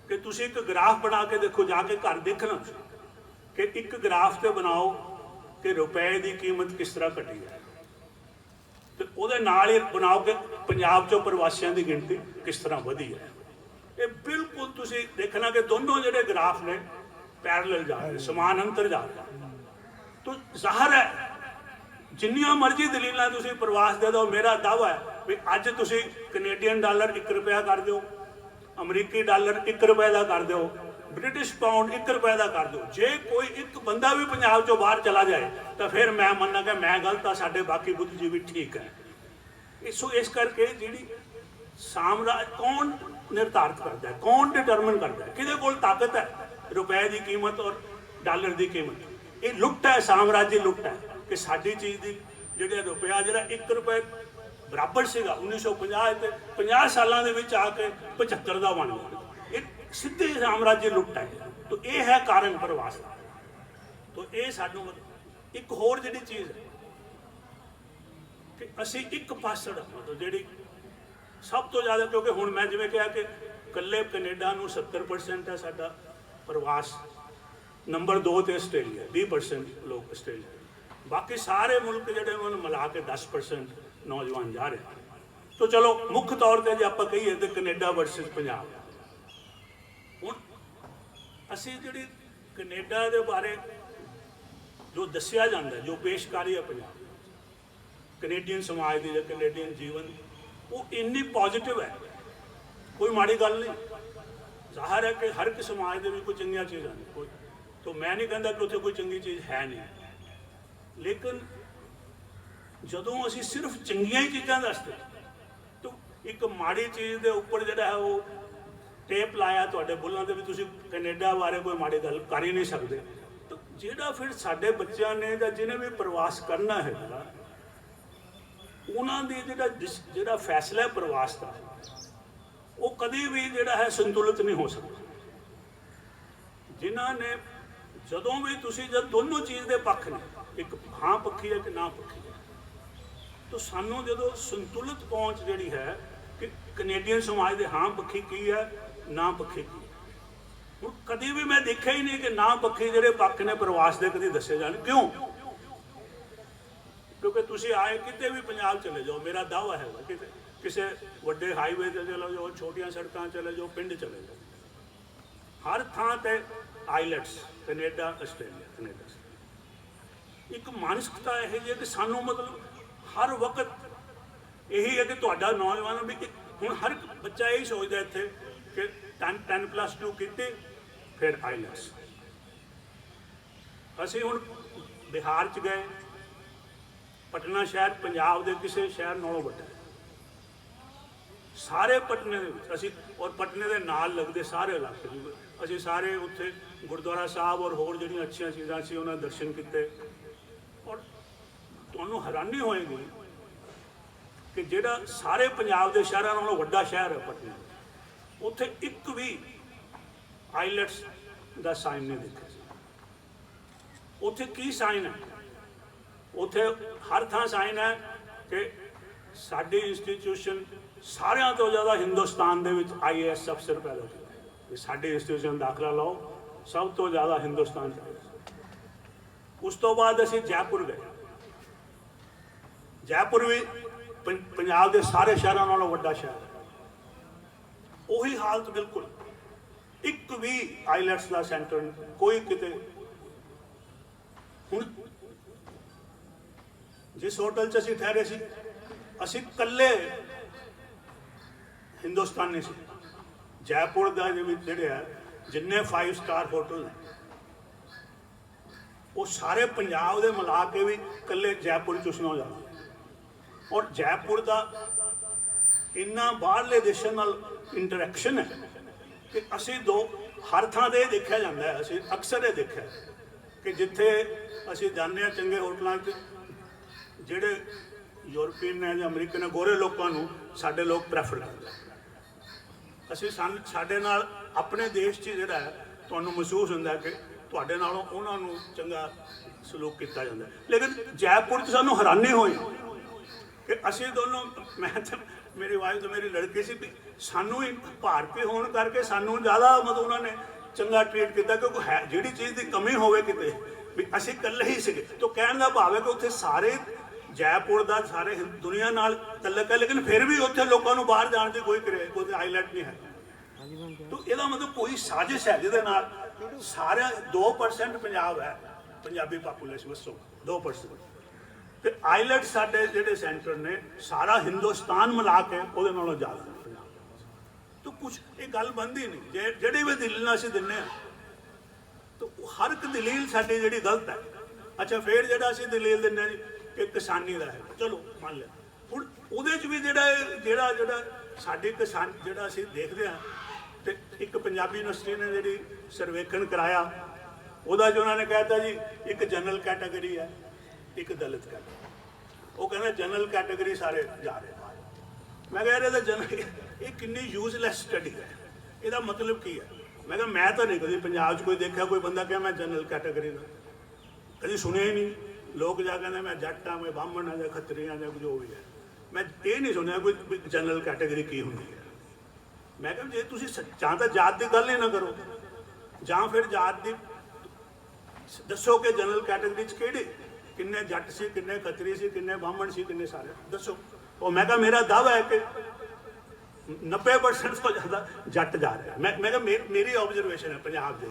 ਕਿ ਤੁਸੀਂ ਇੱਕ ਗ੍ਰਾਫ ਬਣਾ ਕੇ ਦੇਖੋ, ਜਾ ਕੇ ਘਰ ਦੇਖਣਾ ਕਿ ਇੱਕ ਗ੍ਰਾਫ ਤੇ ਬਣਾਓ ਕਿ ਰੁਪਏ ਦੀ ਕੀਮਤ ਕਿਸ ਤਰ੍ਹਾਂ ਘਟੀ ਹੈ, ਤੇ ਉਹਦੇ ਨਾਲ ਹੀ ਬਣਾਓ ਕਿ ਪੰਜਾਬ 'ਚੋਂ ਪ੍ਰਵਾਸੀਆਂ ਦੀ ਗਿਣਤੀ ਕਿਸ ਤਰ੍ਹਾਂ ਵਧੀ ਹੈ। ਇਹ ਬਿਲਕੁਲ ਤੁਸੀਂ ਦੇਖਣਾ ਕਿ ਦੋਨੋਂ ਜਿਹੜੇ ਗ੍ਰਾਫ ਨੇ ਪੈਰਲਲ ਜਾ ਰਹੇ, ਸਮਾਨਾਂਤਰ ਜਾ ਰਹੇ। ਤਾਂ ਜ਼ਾਹਰ ਹੈ ਜਿੰਨੀਆਂ ਮਰਜ਼ੀ ਦਲੀਲਾਂ ਤੁਸੀਂ ਪ੍ਰਵਾਸ ਦੇ ਦਿਓ, ਮੇਰਾ ਦਾਅਵਾ ਹੈ ਵੀ ਅੱਜ ਤੁਸੀਂ ਕੈਨੇਡੀਅਨ ਡਾਲਰ $1 ਕਰ ਦਿਓ, ਅਮਰੀਕੀ ਡਾਲਰ $1 ਦਾ ਕਰ ਦਿਓ, ਬ੍ਰਿਟਿਸ਼ ਪਾਉਂਡ $1 ਦਾ ਕਰ ਦਿਓ, ਜੇ ਕੋਈ ਇੱਕ ਬੰਦਾ ਵੀ ਪੰਜਾਬ ਚੋਂ ਬਾਹਰ ਚਲਾ ਜਾਏ ਤਾਂ ਫਿਰ ਮੈਂ ਮੰਨਾਂ ਕਿ ਮੈਂ ਗਲਤ ਆ, ਸਾਡੇ ਬਾਕੀ ਬੁੱਧੀਜੀਵੀ ਠੀਕ ਹੈ। ਇਸ ਕਰਕੇ ਜਿਹੜੀ ਸਾਮਰਾਜ ਕੌਣ ਨਿਰਧਾਰਿਤ ਕਰਦਾ ਹੈ, ਕੌਣ ਡਿਟਰਮਨ ਕਰਦਾ ਹੈ, ਕਿਹਦੇ ਕੋਲ ਤਾਕਤ ਹੈ ਰੁਪਏ ਦੀ ਕੀਮਤ ਔਰ ਡਾਲਰ ਦੀ ਕੀਮਤ? ਇਹ ਲੁੱਟ ਹੈ, ਸਾਮਰਾਜੀ ਲੁੱਟ ਹੈ ਕਿ ਸਾਡੀ ਚੀਜ਼ ਦੀ ਜਿਹੜਾ ਰੁਪਇਆ, ਜਿਹੜਾ $1 ਬਰਾਬਰ ਸੀਗਾ 1950 ਤੇ 50 ਸਾਲਾਂ ਦੇ ਵਿੱਚ ਆ ਕੇ 75 ਦਾ ਬਣ ਗਿਆ। ਇਹ ਸਿੱਧੀ ਸਾਮਰਾਜੀ ਲੁੱਟ ਹੈ। ਤਾਂ ਇਹ ਹੈ ਕਾਰਨ ਪ੍ਰਵਾਸ ਦਾ। ਤਾਂ ਇਹ ਸਾਨੂੰ ਇੱਕ ਹੋਰ ਜਿਹੜੀ ਚੀਜ਼ ਹੈ ਕਿ ਅਸੀਂ ਇੱਕ ਪਾਸੜ, ਮਤਲਬ ਜਿਹੜੀ ਸਭ ਤੋਂ ਜ਼ਿਆਦਾ, ਕਿਉਂਕਿ ਹੁਣ ਮੈਂ ਜਿਵੇਂ ਕਿਹਾ ਕਿ ਇਕੱਲੇ ਕੈਨੇਡਾ ਨੂੰ 70% ਹੈ ਸਾਡਾ ਪ੍ਰਵਾਸ, ਨੰਬਰ 2 ਤੇ ਆਸਟ੍ਰੇਲੀਆ 20% ਲੋਕ ਆਸਟ੍ਰੇਲੀਆ, ਬਾਕੀ ਸਾਰੇ ਮੁਲਕ ਜਿਹੜੇ ਉਹਨਾਂ ਨੂੰ ਮਿਲਾ ਕੇ 10% ਨੌਜਵਾਨ ਜਾ ਰਹੇ। ਤਾਂ ਚਲੋ ਮੁੱਖ ਤੌਰ ਤੇ ਜੇ ਆਪਾਂ ਕਹੀਏ ਤਾਂ ਕੈਨੇਡਾ ਵਰਸਸ ਪੰਜਾਬ। ਹੁਣ ਅਸੀਂ ਜਿਹੜੀ ਕੈਨੇਡਾ ਦੇ ਬਾਰੇ ਜੋ ਦੱਸਿਆ ਜਾਂਦਾ, ਜੋ ਪੇਸ਼ਕਾਰੀ ਹੈ ਪੰਜਾਬ ਕੈਨੇਡੀਅਨ ਸਮਾਜ ਦੀ ਜਾਂ ਕੈਨੇਡੀਅਨ ਜੀਵਨ, ਉਹ ਇੰਨੀ ਪੋਜ਼ਿਟਿਵ ਹੈ, ਕੋਈ ਮਾੜੀ ਗੱਲ ਨਹੀਂ। ਜ਼ਾਹਰ ਹੈ ਕਿ ਹਰ ਇੱਕ ਸਮਾਜ ਦੇ ਵਿੱਚ ਕੋਈ ਚੰਗੀਆਂ ਚੀਜ਼ਾਂ ਨੇ, ਕੋਈ ਤਾਂ ਮੈਂ ਨਹੀਂ ਕਹਿੰਦਾ ਕਿ ਉੱਥੇ ਕੋਈ ਚੰਗੀ ਚੀਜ਼ ਹੈ ਨਹੀਂ, ਲੇਕਿਨ ਜਦੋਂ ਅਸੀਂ ਸਿਰਫ ਚੰਗੀਆਂ ਹੀ ਚੀਜ਼ਾਂ ਦੱਸਦੇ ਤਾਂ ਇੱਕ ਮਾੜੀ ਚੀਜ਼ ਦੇ ਉੱਪਰ ਜਿਹੜਾ ਹੈ ਉਹ ਟੇਪ ਲਾਇਆ ਤੁਹਾਡੇ ਬੁੱਲਾਂ ਦੇ ਵੀ, ਤੁਸੀਂ ਕੈਨੇਡਾ ਬਾਰੇ ਕੋਈ ਮਾੜੀ ਗੱਲ ਕਰ ਹੀ ਨਹੀਂ ਸਕਦੇ। ਤਾਂ ਜਿਹੜਾ ਫਿਰ ਸਾਡੇ ਬੱਚਿਆਂ ਨੇ ਜਾਂ ਜਿਹਨੇ ਵੀ ਪ੍ਰਵਾਸ ਕਰਨਾ ਹੈ, ਉਹਨਾਂ ਦੀ ਜਿਹੜਾ ਫੈਸਲਾ ਹੈ ਪ੍ਰਵਾਸ ਦਾ, ਉਹ ਕਦੀ ਵੀ ਜਿਹੜਾ ਹੈ ਸੰਤੁਲਿਤ ਨਹੀਂ ਹੋ ਸਕਦਾ। ਜਿਨ੍ਹਾਂ ਨੇ ਜਦੋਂ ਵੀ ਤੁਸੀਂ ਜਦ ਦੋਨੋਂ ਚੀਜ਼ ਦੇ ਪੱਖ ਨੇ, ਇੱਕ ਹਾਂ ਪੱਖੀ ਹੈ ਕਿ ਨਾ ਪੱਖੀ ਹੈ, ਤਾਂ ਸਾਨੂੰ ਜਦੋਂ ਸੰਤੁਲਿਤ ਪਹੁੰਚ ਜਿਹੜੀ ਹੈ ਕਿ ਕੈਨੇਡੀਅਨ ਸਮਾਜ ਦੇ ਹਾਂ ਪੱਖੀ ਕੀ ਹੈ, ਨਾ ਪੱਖੀ ਕੀ ਹੈ। ਹੁਣ ਕਦੀ ਵੀ ਮੈਂ ਦੇਖਿਆ ਹੀ ਨਹੀਂ ਕਿ ਨਾ ਪੱਖੀ ਜਿਹੜੇ ਪੱਖ ਨੇ ਪ੍ਰਵਾਸ ਦੇ ਕਦੀ ਦੱਸੇ ਜਾਣ। ਕਿਉਂ? ਕਿਉਂਕਿ ਤੁਸੀਂ ਆਏ ਕਿਤੇ ਵੀ ਪੰਜਾਬ ਚਲੇ ਜਾਓ, ਮੇਰਾ ਦਾਅਵਾ ਹੈ ਕਿਤੇ ਕਿਸੇ ਵੱਡੇ ਹਾਈਵੇ ਤੇ ਚਲੇ ਜਾਓ, ਛੋਟੀਆਂ ਸੜਕਾਂ ਚਲੇ ਜਾਓ, ਪਿੰਡ ਚਲੇ ਜਾਓ, ਹਰ ਥਾਂ ਤੇ ਆਈਲੈਟਸ, ਕੈਨੇਡਾ ਆਸਟ੍ਰੇਲੀਆ, ਕੈਨੇਡਾ। ਇੱਕ ਮਾਨਸਿਕਤਾ ਇਹ ਜਿਹੀ ਹੈ ਕਿ ਸਾਨੂੰ ਮਤਲਬ ਹਰ ਵਕਤ ਇਹੀ ਹੈ ਕਿ ਤੁਹਾਡਾ ਨੌਜਵਾਨ ਵੀ, ਹੁਣ ਹਰ ਇੱਕ ਬੱਚਾ ਇਹੀ ਸੋਚਦਾ ਇੱਥੇ ਕਿ 10+2 ਕੀਤੀ ਫਿਰ ਆਈਲੈਟਸ। ਅਸੀਂ ਹੁਣ ਬਿਹਾਰ 'ਚ ਗਏ, ਪਟਨਾ ਸ਼ਹਿਰ ਪੰਜਾਬ ਦੇ ਕਿਸੇ ਸ਼ਹਿਰ ਨਾਲੋਂ ਵੱਡਾ ਹੈ। ਸਾਰੇ ਪਟਨੇ ਦੇ ਵਿੱਚ ਅਸੀਂ, ਔਰ ਪਟਨੇ ਦੇ ਨਾਲ ਲੱਗਦੇ ਸਾਰੇ ਇਲਾਕੇ ਅਸੀਂ ਸਾਰੇ ਉੱਥੇ ਗੁਰਦੁਆਰਾ ਸਾਹਿਬ ਔਰ ਹੋਰ ਜਿਹੜੀਆਂ ਅੱਛੀਆਂ ਚੀਜ਼ਾਂ ਸੀ ਉਹਨਾਂ ਦੇ ਦਰਸ਼ਨ ਕੀਤੇ। ਔਰ ਤੁਹਾਨੂੰ ਹੈਰਾਨੀ ਹੋਏਗੀ ਕਿ ਜਿਹੜਾ ਸਾਰੇ ਪੰਜਾਬ ਦੇ ਸ਼ਹਿਰਾਂ ਨਾਲੋਂ ਵੱਡਾ ਸ਼ਹਿਰ ਹੈ ਪਟਨਾ, ਉੱਥੇ ਇੱਕ ਵੀ ਆਈਲੈਟਸ ਦਾ ਸਾਈਨ ਨਹੀਂ ਦੇਖਿਆ ਸੀ। ਉੱਥੇ ਕੀ ਸਾਈਨ ਹੈ? ਉੱਥੇ ਹਰ ਥਾਂ ਸਾਈਨ ਹੈ ਕਿ ਸਾਡੀ ਇੰਸਟੀਟਿਊਸ਼ਨ ਸਾਰਿਆਂ ਤੋਂ ਜ਼ਿਆਦਾ ਹਿੰਦੁਸਤਾਨ ਦੇ ਵਿੱਚ IAS ਅਫਸਰ ਪੈਦਾ ਕੀਤੇ। ਸਾਡੀ ਇੰਸਟੀਟਿਊਸ਼ਨ ਦਾਖਲਾ ਲਓ, ਸਭ ਤੋਂ ਜ਼ਿਆਦਾ ਹਿੰਦੁਸਤਾਨ 'ਚ। ਉਸ ਤੋਂ ਬਾਅਦ ਅਸੀਂ ਜੈਪੁਰ ਗਏ। ਜੈਪੁਰ ਵੀ ਪੰਜਾਬ ਦੇ ਸਾਰੇ ਸ਼ਹਿਰਾਂ ਨਾਲੋਂ ਵੱਡਾ ਸ਼ਹਿਰ ਹੈ। ਉਹੀ ਹਾਲਤ ਬਿਲਕੁਲ। ਇੱਕ ਵੀ ਆਈਲੈਟਸ ਦਾ ਸੈਂਟਰ ਕੋਈ ਕਿਤੇ। ਹੁਣ ਜਿਸ ਹੋਟਲ 'ਚ ਅਸੀਂ ਠਹਿਰੇ ਸੀ, ਅਸੀਂ ਇਕੱਲੇ ਹਿੰਦੁਸਤਾਨੀ ਸੀ। ਜੈਪੁਰ ਦਾ ਜਿਹੜੇ ਆ ਜਿੰਨੇ 5 ਸਟਾਰ ਹੋਟਲ ਨੇ ਉਹ ਸਾਰੇ ਪੰਜਾਬ ਦੇ ਮਿਲਾ ਕੇ ਵੀ ਇਕੱਲੇ ਜੈਪੁਰ 'ਚ ਉਸ ਨਾਲ ਜ਼ਿਆਦਾ। ਔਰ ਜੈਪੁਰ ਦਾ ਇੰਨਾ ਬਾਹਰਲੇ ਦੇਸ਼ਾਂ ਨਾਲ ਇੰਟਰੈਕਸ਼ਨ ਹੈ ਕਿ ਅਸੀਂ ਹਰ ਥਾਂ 'ਤੇ ਦੇਖਿਆ ਜਾਂਦਾ ਹੈ, ਅਸੀਂ ਅਕਸਰ ਇਹ ਦੇਖਿਆ ਕਿ ਜਿੱਥੇ ਅਸੀਂ ਜਾਂਦੇ ਹਾਂ ਚੰਗੇ ਹੋਟਲਾਂ 'ਚ, ਜਿਹੜੇ ਯੂਰਪੀਅਨ ਨੇ ਜਾਂ ਅਮਰੀਕਨ ਨੇ, ਗੋਰੇ ਲੋਕਾਂ ਨੂੰ ਸਾਡੇ ਲੋਕ ਪ੍ਰੈਫਰ ਕਰਦੇ। ਅਸੀਂ ਸਾਡੇ ਨਾਲ ਆਪਣੇ ਦੇਸ਼ 'ਚ ਜਿਹੜਾ ਹੈ ਤੁਹਾਨੂੰ ਮਹਿਸੂਸ ਹੁੰਦਾ ਕਿ ਤੁਹਾਡੇ ਨਾਲੋਂ ਉਹਨਾਂ ਨੂੰ ਚੰਗਾ ਸਲੂਕ ਕੀਤਾ ਜਾਂਦਾ। ਲੇਕਿਨ ਜੈਪੁਰ 'ਚ ਸਾਨੂੰ ਹੈਰਾਨੀ ਹੋਈ ਕਿ ਅਸੀਂ ਦੋਨੋਂ, ਮੈਂ ਤਾਂ ਮੇਰੀ ਵਾਈਫ ਤੇ ਮੇਰੀ ਲੜਕੀ ਸੀ, ਵੀ ਸਾਨੂੰ ਹੀ ਭਾਰਤੀ ਹੋਣ ਕਰਕੇ ਸਾਨੂੰ ਜ਼ਿਆਦਾ ਮਤਲਬ ਉਹਨਾਂ ਨੇ ਚੰਗਾ ਟ੍ਰੀਟ ਕੀਤਾ, ਕਿਉਂਕਿ ਹੈ ਜਿਹੜੀ ਚੀਜ਼ ਦੀ ਕਮੀ ਹੋਵੇ ਕਿਤੇ ਵੀ ਅਸੀਂ ਇਕੱਲੇ ਹੀ ਸੀਗੇ। ਤਾਂ ਕਹਿਣ ਦਾ ਭਾਵ ਹੈ ਕਿ ਉੱਥੇ ਸਾਰੇ ਜੈਪੁਰ ਦਾ ਸਾਰੇ ਦੁਨੀਆ ਨਾਲ ਤਲਕ ਹੈ, ਲੇਕਿਨ ਫਿਰ ਵੀ ਉੱਥੇ ਲੋਕਾਂ ਨੂੰ ਬਾਹਰ ਜਾਣ ਦੀ ਕੋਈ ਆਈਲੈਟ ਨਹੀਂ ਹੈ। ਤਾਂ ਇਹਦਾ ਮਤਲਬ ਕੋਈ ਸਾਜ਼ਿਸ਼ ਹੈ ਜਿਹਦੇ ਨਾਲ ਸਾਰੇ 2% ਪੰਜਾਬ ਹੈ, ਪੰਜਾਬੀ ਪਾਪੂਲੇਸ਼ਨ ਵੱਸੋ 2%। ਤੇ ਆਈਲੈਟ ਸਾਡੇ ਜਿਹੜੇ ਸੈਂਟਰ ਨੇ ਸਾਰਾ ਹਿੰਦੁਸਤਾਨ ਮਿਲਾ ਕੇ ਉਹਦੇ ਨਾਲੋਂ ਜ਼ਿਆਦਾ ਤਾਂ ਕੁਛ ਇਹ ਗੱਲ ਬਣਦੀ ਨਹੀਂ। ਜਿਹੜੀ ਵੀ ਦਲੀਲ ਨਾਲ ਅਸੀਂ ਦਿੰਦੇ ਹਾਂ ਤਾਂ ਹਰ ਇੱਕ ਦਲੀਲ ਸਾਡੀ ਜਿਹੜੀ ਗਲਤ ਹੈ। ਅੱਛਾ, ਫਿਰ ਜਿਹੜਾ ਅਸੀਂ ਦਲੀਲ ਦਿੰਦੇ ਹਾਂ ਜੀ ਕਿ ਕਿਸਾਨੀ ਦਾ ਹੈ, ਚਲੋ ਮੰਨ ਲਿਆ। ਹੁਣ ਉਹਦੇ 'ਚ ਵੀ ਜਿਹੜਾ ਸਾਡੀ ਕਿਸਾਨ ਜਿਹੜਾ ਅਸੀਂ ਦੇਖਦੇ ਹਾਂ, ਤੇ ਇੱਕ ਪੰਜਾਬੀ ਯੂਨੀਵਰਸਿਟੀ ਨੇ ਜਿਹੜੀ ਸਰਵੇਖਣ ਕਰਾਇਆ ਉਹਦਾ 'ਚ ਉਹਨਾਂ ਨੇ ਕਹਿਤਾ ਜੀ ਇੱਕ ਜਨਰਲ ਕੈਟਾਗਰੀ ਹੈ, ਇੱਕ ਦਲਿਤ ਕੈਟਾਗਰੀ। ਉਹ ਕਹਿੰਦਾ ਜਨਰਲ ਕੈਟਾਗਰੀ ਸਾਰੇ ਜਾ ਰਹੇ। ਮੈਂ ਕਿਹਾ ਇਹਦਾ ਇਹ ਕਿੰਨੀ ਯੂਜ਼ਲੈਸ ਸਟੱਡੀ ਹੈ, ਇਹਦਾ ਮਤਲਬ ਕੀ ਹੈ? ਮੈਂ ਕਿਹਾ ਮੈਂ ਤਾਂ ਨਹੀਂ ਕਦੀ ਪੰਜਾਬ 'ਚ ਕੋਈ ਦੇਖਿਆ ਕੋਈ ਬੰਦਾ ਕਿਹਾ ਮੈਂ ਜਨਰਲ ਕੈਟਾਗਰੀ ਦਾ, ਕਦੀ ਸੁਣਿਆ ਹੀ ਨਹੀਂ। ਲੋਕ ਜਾ ਕਹਿੰਦੇ ਮੈਂ ਜੱਟ ਹਾਂ, ਮੈਂ ਬਾਹਮਣ ਹਾਂ, ਜਾਂ ਖੱਤਰੀ ਹਾਂ, ਜਾਂ ਜੋ ਵੀ ਹੈ। ਮੈਂ ਇਹ ਨਹੀਂ ਸੁਣਿਆ ਕੋਈ ਜਨਰਲ ਕੈਟਾਗਰੀ ਕੀ ਹੁੰਦੀ ਹੈ। ਮੈਂ ਕਿਹਾ ਜੇ ਤੁਸੀਂ ਜਾਂ ਤਾਂ ਜਾਤ ਦੀ ਗੱਲ ਹੀ ਨਾ ਕਰੋ, ਜਾਂ ਫਿਰ ਜਾਤ ਦੀ ਦੱਸੋ ਕਿ ਜਨਰਲ ਕੈਟਾਗਰੀ 'ਚ ਕਿੰਨੇ ਜੱਟ ਸੀ, ਕਿੰਨੇ ਖੱਤਰੀ ਸੀ, ਕਿੰਨੇ ਬਾਹਮਣ ਸੀ, ਕਿੰਨੇ ਸਾਰੇ ਦੱਸੋ। ਉਹ ਮੈਂ ਕਿਹਾ ਮੇਰਾ ਦਾਅਵਾ ਹੈ ਕਿ 90% ਤੋਂ ਜ਼ਿਆਦਾ ਜੱਟ ਜਾ ਰਿਹਾ। ਮੈਂ ਕਿਹਾ ਮੇਰੀ ਆਬਜ਼ਰਵੇਸ਼ਨ ਹੈ ਪੰਜਾਬ ਦੇ।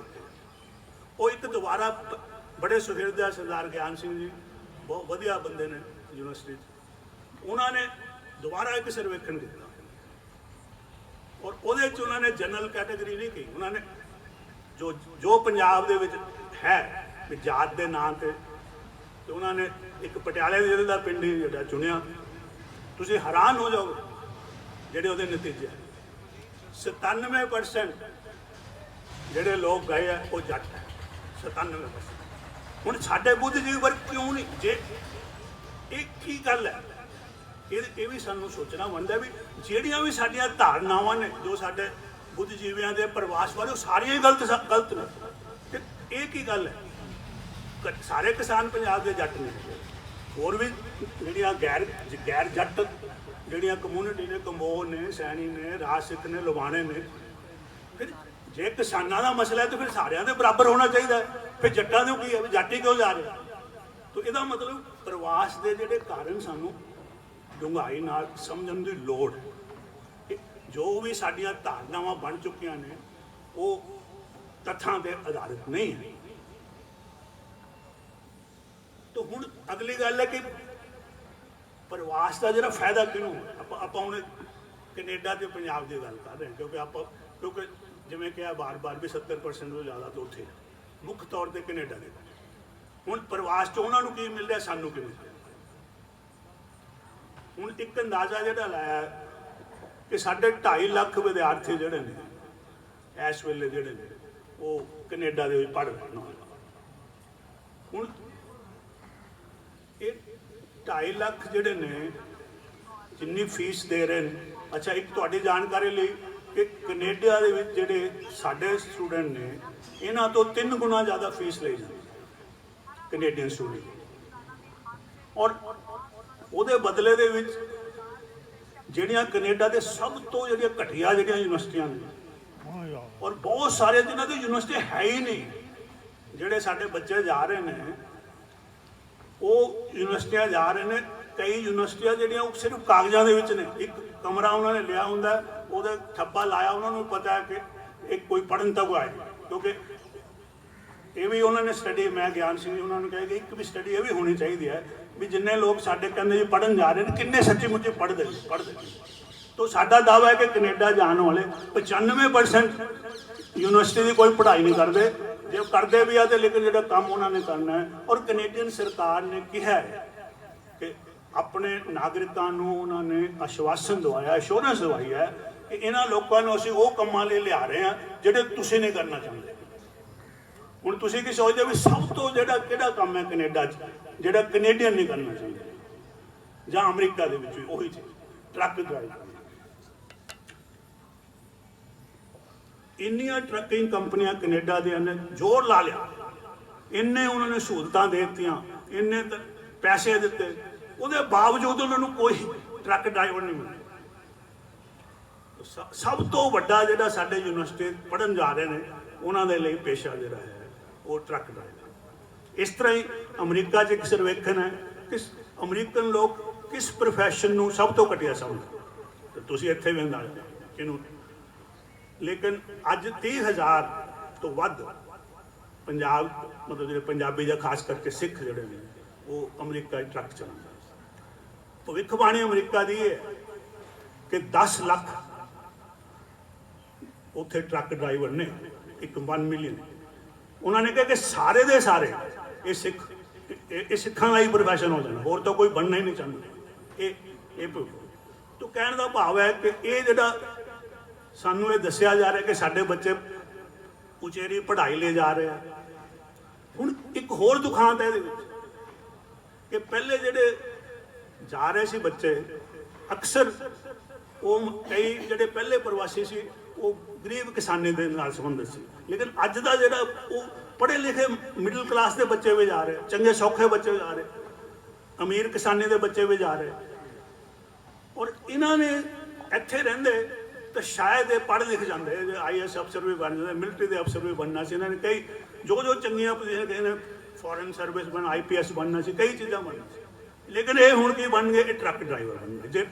ਉਹ ਇੱਕ ਦੁਬਾਰਾ ਬੜੇ ਸੁਹਿਰਦ ਹੈ ਸਰਦਾਰ ਗਿਆਨ ਸਿੰਘ ਜੀ, ਬਹੁਤ ਵਧੀਆ ਬੰਦੇ ਨੇ ਯੂਨੀਵਰਸਿਟੀ 'ਚ। ਉਹਨਾਂ ਨੇ ਦੁਬਾਰਾ ਇੱਕ ਸਰਵੇਖਣ ਕੀਤਾ ਔਰ ਉਹਦੇ 'ਚ ਉਹਨਾਂ ਨੇ ਜਨਰਲ ਕੈਟਾਗਰੀ ਨਹੀਂ ਕਹੀ। ਉਹਨਾਂ ਨੇ ਜੋ ਪੰਜਾਬ ਦੇ ਵਿੱਚ ਹੈ ਵੀ ਜਾਤ ਦੇ ਨਾਂ ਤੇ ਉਹਨਾਂ ਨੇ ਇੱਕ ਪਟਿਆਲੇ ਦੇ ਜ਼ਿਲ੍ਹੇ ਦਾ ਪਿੰਡ ਹੀ ਜਿਹੜਾ ਚੁਣਿਆ। ਤੁਸੀਂ ਹੈਰਾਨ ਹੋ ਜਾਓਗੇ ਜਿਹੜੇ ਉਹਦੇ ਨਤੀਜੇ। 97% ਜਿਹੜੇ ਲੋਕ ਗਏ ਆ ਉਹ ਜੱਟ ਹੈ, 97%। ਹੁਣ ਸਾਡੇ ਬੁੱਧੀਜੀਵੀ ਵਰਗ ਕਿਉਂ ਨਹੀਂ? ਜੇ ਇਹ ਕੀ ਗੱਲ ਹੈ, ਇਹ ਵੀ ਸਾਨੂੰ ਸੋਚਣਾ ਬਣਦਾ ਵੀ ਜਿਹੜੀਆਂ ਵੀ ਸਾਡੀਆਂ ਧਾਰਨਾਵਾਂ ਨੇ ਜੋ ਸਾਡੇ ਬੁੱਧੀਜੀਵੀਆਂ ਦੇ ਪ੍ਰਵਾਸ ਬਾਰੇ, ਉਹ ਸਾਰੀਆਂ ਹੀ ਗਲਤ ਨੇ। ਤੇ ਇਹ ਕੀ ਗੱਲ ਹੈ? ਸਾਰੇ ਕਿਸਾਨ ਪੰਜਾਬ ਦੇ ਜੱਟ ਨੇ, ਹੋਰ ਵੀ ਜਿਹੜੀਆਂ ਗੈਰ ਜੱਟ ਜਿਹੜੀਆਂ ਕਮਿਊਨਿਟੀ ਨੇ, ਕੰਬੋਜ ਨੇ, ਸੈਣੀ ਨੇ, ਰਾਜ ਸਿੱਖ ਨੇ, ਲੁਬਾਣੇ ਨੇ। ਫਿਰ ਜੇ ਕਿਸਾਨਾਂ ਦਾ ਮਸਲਾ ਹੈ ਤਾਂ ਫਿਰ ਸਾਰਿਆਂ ਦੇ ਬਰਾਬਰ ਹੋਣਾ ਚਾਹੀਦਾ। ਫਿਰ ਜੱਟਾਂ ਦੇ ਕੀ ਹੈ, ਜੱਟ ਹੀ ਕਿਉਂ ਜਾ ਰਹੇ? ਤਾਂ ਇਹਦਾ ਮਤਲਬ ਪ੍ਰਵਾਸ ਦੇ ਜਿਹੜੇ ਕਾਰਨ ਸਾਨੂੰ ਡੂੰਘਾਈ ਨਾਲ ਸਮਝਣ ਦੀ ਲੋੜ ਹੈ। ਜੋ ਵੀ ਸਾਡੀਆਂ ਧਾਰਨਾਵਾਂ ਬਣ ਚੁੱਕੀਆਂ ਨੇ ਉਹ ਤੱਥਾਂ ਤੇ ਆਧਾਰਿਤ ਨਹੀਂ ਹੈ। ਤਾਂ ਹੁਣ ਅਗਲੀ ਗੱਲ ਹੈ ਕਿ ਪ੍ਰਵਾਸ ਦਾ ਜਿਹੜਾ ਫਾਇਦਾ ਕਿਹਨੂੰ? ਆਪਾਂ ਹੁਣ ਕੈਨੇਡਾ ਤੇ ਪੰਜਾਬ ਦੀ ਗੱਲ ਕਰ ਰਹੇ ਹਾਂ, ਕਿਉਂਕਿ ਜਿਵੇਂ ਕਿਹਾ ਬਾਰ-ਬਾਰ ਵੀ 70% ਤੋਂ ਜ਼ਿਆਦਾ ਤਾਂ ਉੱਥੇ ਮੁੱਖ ਤੌਰ ਤੇ ਕੈਨੇਡਾ ਦੇ। ਹੁਣ ਪ੍ਰਵਾਸ 'ਚ ਉਹਨਾਂ ਨੂੰ ਕੀ ਮਿਲ ਰਿਹਾ, ਸਾਨੂੰ ਕੀ ਮਿਲ ਰਿਹਾ? ਹੁਣ ਇੱਕ ਅੰਦਾਜ਼ਾ ਜਿਹੜਾ ਲਾਇਆ ਕਿ ਸਾਡੇ 2.5 ਲੱਖ ਵਿਦਿਆਰਥੀ ਜਿਹੜੇ ਨੇ ਇਸ ਵੇਲੇ ਜਿਹੜੇ ਨੇ ਉਹ ਕੈਨੇਡਾ ਦੇ ਵਿੱਚ ਪੜ੍ਹ ਰਹੇ ਨੇ। ਹੁਣ ਇਹ 2.5 ਲੱਖ ਜਿਹੜੇ ਨੇ ਜਿੰਨੀ ਫੀਸ ਦੇ ਰਹੇ ਨੇ। ਅੱਛਾ, ਇੱਕ ਤੁਹਾਡੀ ਜਾਣਕਾਰੀ ਲਈ ਕਿ ਕੈਨੇਡਾ ਦੇ ਵਿੱਚ ਜਿਹੜੇ ਸਾਡੇ ਸਟੂਡੈਂਟ ਨੇ ਇਹਨਾਂ ਤੋਂ 3 ਗੁਣਾ ਜ਼ਿਆਦਾ ਫੀਸ ਲਈ ਜਾਂਦੀ ਕੈਨੇਡੀਅਨ ਸਟੂਡੈਂਟ। ਔਰ ਉਹਦੇ ਬਦਲੇ ਦੇ ਵਿੱਚ ਜਿਹੜੀਆਂ ਕੈਨੇਡਾ ਦੇ ਸਭ ਤੋਂ ਜਿਹੜੀਆਂ ਘਟੀਆ ਜਿਹੜੀਆਂ ਯੂਨੀਵਰਸਿਟੀਆਂ ਨੇ, ਔਰ ਬਹੁਤ ਸਾਰੇ ਜਿਨ੍ਹਾਂ ਦੀ ਯੂਨੀਵਰਸਿਟੀ ਹੈ ਹੀ ਨਹੀਂ, ਜਿਹੜੇ ਸਾਡੇ ਬੱਚੇ ਜਾ ਰਹੇ ਨੇ ਉਹ ਯੂਨੀਵਰਸਿਟੀਆਂ ਜਾ ਰਹੇ ਨੇ। ਕਈ ਯੂਨੀਵਰਸਿਟੀਆਂ ਜਿਹੜੀਆਂ ਉਹ ਸਿਰਫ ਕਾਗਜ਼ਾਂ ਦੇ ਵਿੱਚ ਨੇ। ਇੱਕ ਕਮਰਾ ਉਹਨਾਂ ਨੇ ਲਿਆ ਹੁੰਦਾ, ਉਹਦਾ ਠੱਪਾ ਲਾਇਆ। ਉਹਨਾਂ ਨੂੰ ਪਤਾ ਹੈ ਕਿ ਇਹ ਕੋਈ ਪੜ੍ਹਨ ਤੱਕ ਆਏ, ਕਿਉਂਕਿ ਇਹ ਵੀ ਉਹਨਾਂ ਨੇ ਸਟੱਡੀ, ਮੈਂ ਗਿਆਨ ਸਿੰਘ ਜੀ ਉਹਨਾਂ ਨੂੰ ਕਿਹਾ ਕਿ ਇੱਕ ਵੀ ਸਟੱਡੀ ਇਹ ਵੀ ਹੋਣੀ ਚਾਹੀਦੀ ਹੈ ਵੀ ਜਿੰਨੇ ਲੋਕ ਸਾਡੇ ਕਹਿੰਦੇ ਜੀ ਪੜ੍ਹਨ ਜਾ ਰਹੇ ਨੇ, ਕਿੰਨੇ ਸੱਚੀ ਮੁੱਚੀ ਪੜ੍ਹਦੇ ਨੇ। ਤਾਂ ਸਾਡਾ ਦਾਅਵਾ ਹੈ ਕਿ ਕੈਨੇਡਾ ਜਾਣ ਵਾਲੇ 95% ਯੂਨੀਵਰਸਿਟੀ ਦੀ ਕੋਈ ਪੜ੍ਹਾਈ ਨਹੀਂ ਕਰਦੇ, ਜੇ ਕਰਦੇ ਵੀ ਆ ਤੇ ਲੇਕਿਨ ਜਿਹੜਾ ਕੰਮ ਉਹਨਾਂ ਨੇ ਕਰਨਾ ਹੈ। ਔਰ ਕੈਨੇਡੀਅਨ ਸਰਕਾਰ ਨੇ ਕਿਹਾ ਹੈ ਕਿ ਆਪਣੇ ਨਾਗਰਿਕਾਂ ਨੂੰ ਉਹਨਾਂ ਨੇ ਆਸ਼ਵਾਸਨ ਦਵਾਇਆ, ਅਸ਼ੋਰੈਂਸ ਦਵਾਈ ਹੈ ਕਿ ਇਹਨਾਂ ਲੋਕਾਂ ਨੂੰ ਅਸੀਂ ਉਹ ਕੰਮਾਂ ਲਈ ਲਿਆ ਰਹੇ ਹਾਂ ਜਿਹੜੇ ਤੁਸੀਂ ਨਹੀਂ ਕਰਨਾ ਚਾਹੁੰਦੇ। ਹੁਣ ਤੁਸੀਂ ਕੀ ਸੋਚਦੇ ਵੀ ਸਭ ਤੋਂ ਜਿਹੜਾ ਕਿਹੜਾ ਕੰਮ ਹੈ ਕੈਨੇਡਾ 'ਚ ਜਿਹੜਾ ਕੈਨੇਡੀਅਨ ਨਹੀਂ ਕਰਨਾ ਚਾਹੁੰਦੇ, ਜਾਂ ਅਮਰੀਕਾ ਦੇ ਵਿੱਚ ਵੀ ਉਹੀ ਚੀਜ਼, ਟਰੱਕ ਡਰਾਈਵ ਕਰਨਾ। ਇੰਨੀਆਂ ਟਰੱਕਿੰਗ ਕੰਪਨੀਆਂ ਕੈਨੇਡਾ ਦੀਆਂ ਨੇ ਜ਼ੋਰ ਲਾ ਲਿਆ, ਇੰਨੇ ਉਹਨਾਂ ਨੇ ਸਹੂਲਤਾਂ ਦੇ ਦਿੱਤੀਆਂ, ਇੰਨੇ ਪੈਸੇ ਦਿੱਤੇ, ਉਹਦੇ ਬਾਵਜੂਦ ਉਹਨਾਂ ਨੂੰ ਕੋਈ ਟਰੱਕ ਡਰਾਈਵਰ ਨਹੀਂ ਮਿਲਿਆ। ਸਭ ਤੋਂ ਵੱਡਾ ਜਿਹੜਾ ਸਾਡੇ ਯੂਨੀਵਰਸਿਟੀ ਪੜ੍ਹਨ ਜਾ ਰਹੇ ਨੇ ਉਹਨਾਂ ਦੇ ਲਈ ਪੇਸ਼ਾ ਜਿਹੜਾ ਹੈ ਉਹ ਟਰੱਕ ਡਰਾਈਵਰ। ਇਸ ਤਰ੍ਹਾਂ ਹੀ ਅਮਰੀਕਾ 'ਚ ਇੱਕ ਸਰਵੇਖਣ ਹੈ ਕਿ ਅਮਰੀਕਨ ਲੋਕ ਕਿਸ ਪ੍ਰੋਫੈਸ਼ਨ ਨੂੰ ਸਭ ਤੋਂ ਘਟੀਆ ਸਮਝਦੇ, ਤੇ ਤੁਸੀਂ ਇੱਥੇ ਵੀ ਅੰਦਾਜ਼ਾ ਕਿਹਨੂੰ। ਲੇਕਿਨ ਅੱਜ 30,000 ਤੋਂ ਵੱਧ ਪੰਜਾਬ, ਮਤਲਬ ਜਿਹੜੇ ਪੰਜਾਬੀ ਜਾਂ ਖਾਸ ਕਰਕੇ ਸਿੱਖ ਜਿਹੜੇ ਨੇ ਉਹ ਅਮਰੀਕਾ 'ਚ ਟਰੱਕ ਚਲਾਉਂਦੇ। ਭਵਿੱਖਬਾਣੀ ਅਮਰੀਕਾ ਦੀ ਹੈ ਕਿ 10 ਲੱਖ ਉੱਥੇ ਟਰੱਕ ਡਰਾਈਵਰ ਨੇ, 1 ਮਿਲੀਅਨ। ਉਹਨਾਂ ਨੇ ਕਿਹਾ ਕਿ ਸਾਰੇ ਦੇ ਸਾਰੇ ਇਹ ਸਿੱਖਾਂ ਦਾ ਹੀ ਪ੍ਰੋਫੈਸ਼ਨ ਹੋ ਜਾਣਾ, ਹੋਰ ਤਾਂ ਕੋਈ ਬਣਨਾ ਹੀ ਨਹੀਂ ਚਾਹੁੰਦਾ। ਇਹ ਤੋਂ ਕਹਿਣ ਦਾ ਭਾਵ ਹੈ ਕਿ ਇਹ ਜਿਹੜਾ ਸਾਨੂੰ ਇਹ ਦੱਸਿਆ ਜਾ ਰਿਹਾ ਕਿ ਸਾਡੇ ਬੱਚੇ ਉਚੇਰੀ ਪੜ੍ਹਾਈ ਲਈ ਜਾ ਰਹੇ ਆ। ਹੁਣ ਇੱਕ ਹੋਰ ਦੁਖਾਂਤ ਹੈ ਇਹਦੇ ਵਿੱਚ ਕਿ ਪਹਿਲੇ ਜਿਹੜੇ ਜਾ ਰਹੇ ਸੀ ਬੱਚੇ, ਅਕਸਰ ਉਹ ਕਈ ਜਿਹੜੇ ਪਹਿਲੇ ਪ੍ਰਵਾਸੀ ਸੀ ਉਹ ਗਰੀਬ ਕਿਸਾਨੀ ਦੇ ਨਾਲ ਸੰਬੰਧਿਤ ਸੀ, ਲੇਕਿਨ ਅੱਜ ਦਾ ਜਿਹੜਾ ਉਹ ਪੜ੍ਹੇ ਲਿਖੇ ਮਿਡਲ ਕਲਾਸ ਦੇ ਬੱਚੇ ਵੀ ਜਾ ਰਹੇ, ਚੰਗੇ ਸੌਖੇ ਬੱਚੇ ਜਾ ਰਹੇ, ਅਮੀਰ ਕਿਸਾਨੀ ਦੇ ਬੱਚੇ ਵੀ ਜਾ ਰਹੇ। ਔਰ ਇਹਨਾਂ ਨੇ ਇੱਥੇ ਰਹਿੰਦੇ ਤਾਂ ਸ਼ਾਇਦ ਇਹ ਪੜ੍ਹ ਲਿਖ ਜਾਂਦੇ, IAS ਅਫਸਰ ਵੀ ਬਣ ਜਾਂਦੇ, ਮਿਲਟਰੀ ਦੇ ਅਫਸਰ ਵੀ ਬਣਨਾ ਸੀ। ਇਹਨਾਂ ਨੇ ਕਈ ਜੋ ਚੰਗੀਆਂ ਪੋਜੀਸ਼ਨ, ਕਿਸੇ ਨੇ ਫੋਰਨ ਸਰਵਿਸ ਬਣ, IPS ਬਣਨਾ ਸੀ, ਕਈ ਚੀਜ਼ਾਂ ਬਣਨਾ ਸੀ। ਲੇਕਿਨ ਇਹ ਹੁਣ ਕੀ ਬਣ ਗਏ, ਇਹ ਟਰੱਕ ਡਰਾਈਵਰ ਬਣ ਗਏ। ਜੇ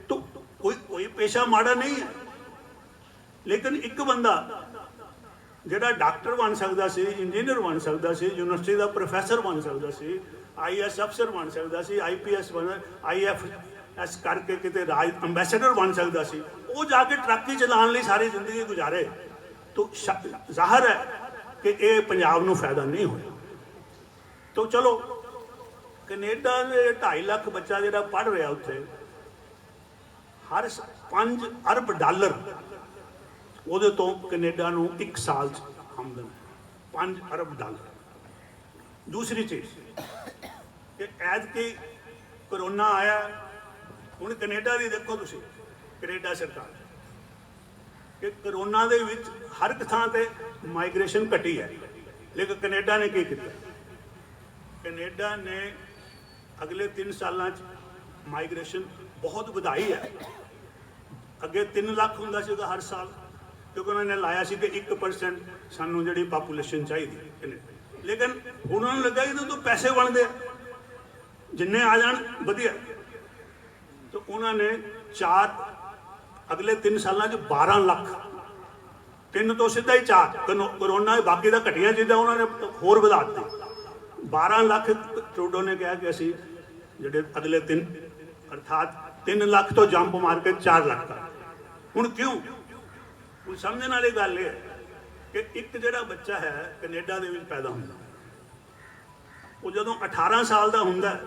ਤਾਂ ਕੋਈ ਪੇਸ਼ਾ ਮਾੜਾ ਨਹੀਂ ਹੈ, ਲੇਕਿਨ ਇੱਕ ਬੰਦਾ ਜਿਹੜਾ ਡਾਕਟਰ ਬਣ ਸਕਦਾ ਸੀ, ਇੰਜੀਨੀਅਰ ਬਣ ਸਕਦਾ ਸੀ, ਯੂਨੀਵਰਸਿਟੀ ਦਾ ਪ੍ਰੋਫੈਸਰ ਬਣ ਸਕਦਾ ਸੀ, IAS ਅਫਸਰ ਬਣ ਸਕਦਾ ਸੀ, IPS IFS ਕਰਕੇ ਕਿਤੇ ਰਾਜ ਅੰਬੈਸਡਰ ਬਣ ਸਕਦਾ ਸੀ, ਉਹ ਜਾ ਕੇ ਟਰੱਕ ਹੀ ਚਲਾਉਣ ਲਈ ਸਾਰੀ ਜ਼ਿੰਦਗੀ ਗੁਜ਼ਾਰੇ। ਤਾਂ ਜ਼ਾਹਰ ਹੈ ਕਿ ਇਹ ਪੰਜਾਬ ਨੂੰ ਫਾਇਦਾ ਨਹੀਂ ਹੋਇਆ। ਤਾਂ ਚਲੋ ਕੈਨੇਡਾ ਦੇ 2.5 ਲੱਖ ਬੱਚਾ ਜਿਹੜਾ ਪੜ੍ਹ ਰਿਹਾ ਉੱਥੇ, ਹਰ 5 ਅਰਬ ਡਾਲਰ ਉਹਦੇ ਤੋਂ ਕੈਨੇਡਾ ਨੂੰ 1 ਸਾਲ 'ਚ ਆਮਦਨ, 5 ਅਰਬ ਡਾਲਰ। ਦੂਸਰੀ ਚੀਜ਼ ਕਿ ਐਤਕੀ ਕਰੋਨਾ ਆਇਆ, ਹੁਣ ਕੈਨੇਡਾ ਦੀ ਦੇਖੋ ਤੁਸੀਂ, ਕੈਨੇਡਾ ਸਰਕਾਰ ਕਿ ਕਰੋਨਾ ਦੇ ਵਿੱਚ ਹਰ ਇੱਕ ਥਾਂ ਤੇ ਮਾਈਗ੍ਰੇਸ਼ਨ ਘਟੀ ਹੈ, ਲੇਕਿਨ ਕੈਨੇਡਾ ਨੇ ਕੀ ਕੀਤਾ, ਕੈਨੇਡਾ ਨੇ ਅਗਲੇ 3 ਸਾਲਾਂ 'ਚ ਮਾਈਗ੍ਰੇਸ਼ਨ ਬਹੁਤ ਵਧਾਈ ਹੈ। ਅੱਗੇ 3 ਲੱਖ ਹੁੰਦਾ ਸੀ ਹਰ ਸਾਲ, ਕਿਉਂਕਿ ਉਹਨਾਂ ਨੇ ਲਾਇਆ ਸੀ ਕਿ 1% ਸਾਨੂੰ ਜਿਹੜੀ ਪਾਪੂਲੇਸ਼ਨ ਚਾਹੀਦੀ, ਲੇਕਿਨ ਉਹਨਾਂ ਨੂੰ ਲੱਗਾ ਇਹਨਾਂ ਤੋਂ ਪੈਸੇ ਬਣਦੇ, ਜਿੰਨੇ ਆ ਜਾਣ ਵਧੀਆ। ਤਾਂ ਉਹਨਾਂ ਨੇ ਅਗਲੇ 3 ਸਾਲਾਂ 'ਚ 12 ਲੱਖ, 3 ਤੋਂ ਸਿੱਧਾ ਹੀ 4, ਕਰੋਨਾ ਬਾਕੀ ਦਾ ਘਟੀਆਂ ਚੀਜ਼ਾਂ ਉਹਨਾਂ ਨੇ ਹੋਰ ਵਧਾ ਦਿੱਤੀ। 12 ਲੱਖ ਟਰੂਡੋ ਨੇ ਕਿਹਾ ਕਿ ਅਸੀਂ ਜਿਹੜੇ ਅਗਲੇ 3 ਅਰਥਾਤ 3 ਲੱਖ ਤੋਂ ਜੰਪ ਮਾਰ ਕੇ 4 ਲੱਖ ਕਰ। ਹੁਣ ਕਿਉਂ? ਹੁਣ ਸਮਝਣ ਵਾਲੀ ਗੱਲ ਇਹ ਹੈ ਕਿ ਇੱਕ ਜਿਹੜਾ ਬੱਚਾ ਹੈ ਕੈਨੇਡਾ ਦੇ ਵਿੱਚ ਪੈਦਾ ਹੁੰਦਾ, ਉਹ ਜਦੋਂ 18 ਸਾਲ ਦਾ ਹੁੰਦਾ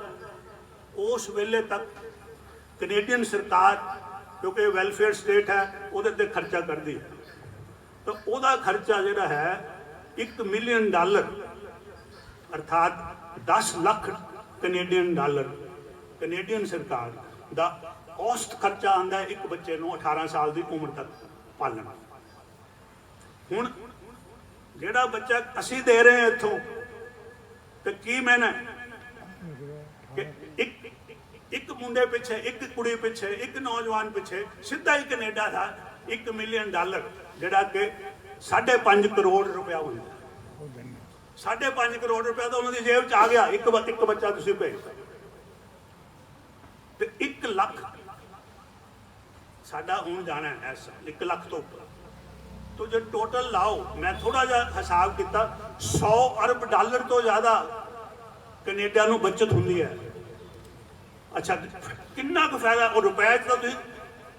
ਉਸ ਵੇਲੇ ਤੱਕ ਕੈਨੇਡੀਅਨ ਸਰਕਾਰ, ਕਿਉਂਕਿ ਵੈਲਫੇਅਰ ਸਟੇਟ ਹੈ, ਉਹਦੇ ਤੇ ਖਰਚਾ ਕਰਦੀ ਹੈ। ਤਾਂ ਉਹਦਾ ਖਰਚਾ ਜਿਹੜਾ ਹੈ $1 ਮਿਲੀਅਨ ਅਰਥਾਤ 10 ਲੱਖ ਕੈਨੇਡੀਅਨ ਡਾਲਰ ਕੈਨੇਡੀਅਨ ਸਰਕਾਰ ਦਾ ਔਸਤ ਖਰਚਾ ਆਉਂਦਾ ਹੈ ਇੱਕ ਬੱਚੇ ਨੂੰ 18 ਸਾਲ ਦੀ ਉਮਰ ਤੱਕ ਪਾਲਣਾ। ਹੁਣ ਜਿਹੜਾ ਬੱਚਾ ਅਸੀਂ ਦੇ ਰਹੇ ਹਾਂ ਇੱਥੋਂ, ਤੇ ਕੀ ਮੈਨੇ ਕਿ ਇੱਕ ਮੁੰਡੇ ਪਿੱਛੇ, ਇੱਕ ਕੁੜੀ ਪਿੱਛੇ, ਇੱਕ ਨੌਜਵਾਨ ਪਿੱਛੇ ਸਿੱਧਾ ਹੀ ਕੈਨੇਡਾ ਦਾ $1 ਮਿਲੀਅਨ ਜਿਹੜਾ ਕਿ 5.5 ਕਰੋੜ ਰੁਪਇਆ ਹੁੰਦਾ। 5.5 ਕਰੋੜ ਰੁਪਇਆ ਤਾਂ ਉਹਨਾਂ ਦੀ ਜੇਬ 'ਚ ਆ ਗਿਆ, ਇੱਕ ਬੱਚਾ ਤੁਸੀਂ ਭੇਜ। ਤੇ 1 ਲੱਖ ਸਾਡਾ ਹੁਣ ਜਾਣਾ ਹੈ ਇਸ ਸਾਲ 1 ਲੱਖ ਤੋਂ ਉੱਪਰ। तो जो टोटल लाओ, मैं थोड़ा जा हिसाब किया, 100 अरब डॉलर तो ज़्यादा कनेडा नूं बचत हुंदी है। अच्छा कितना कुछ फायदा, और रुपए तो तुसीं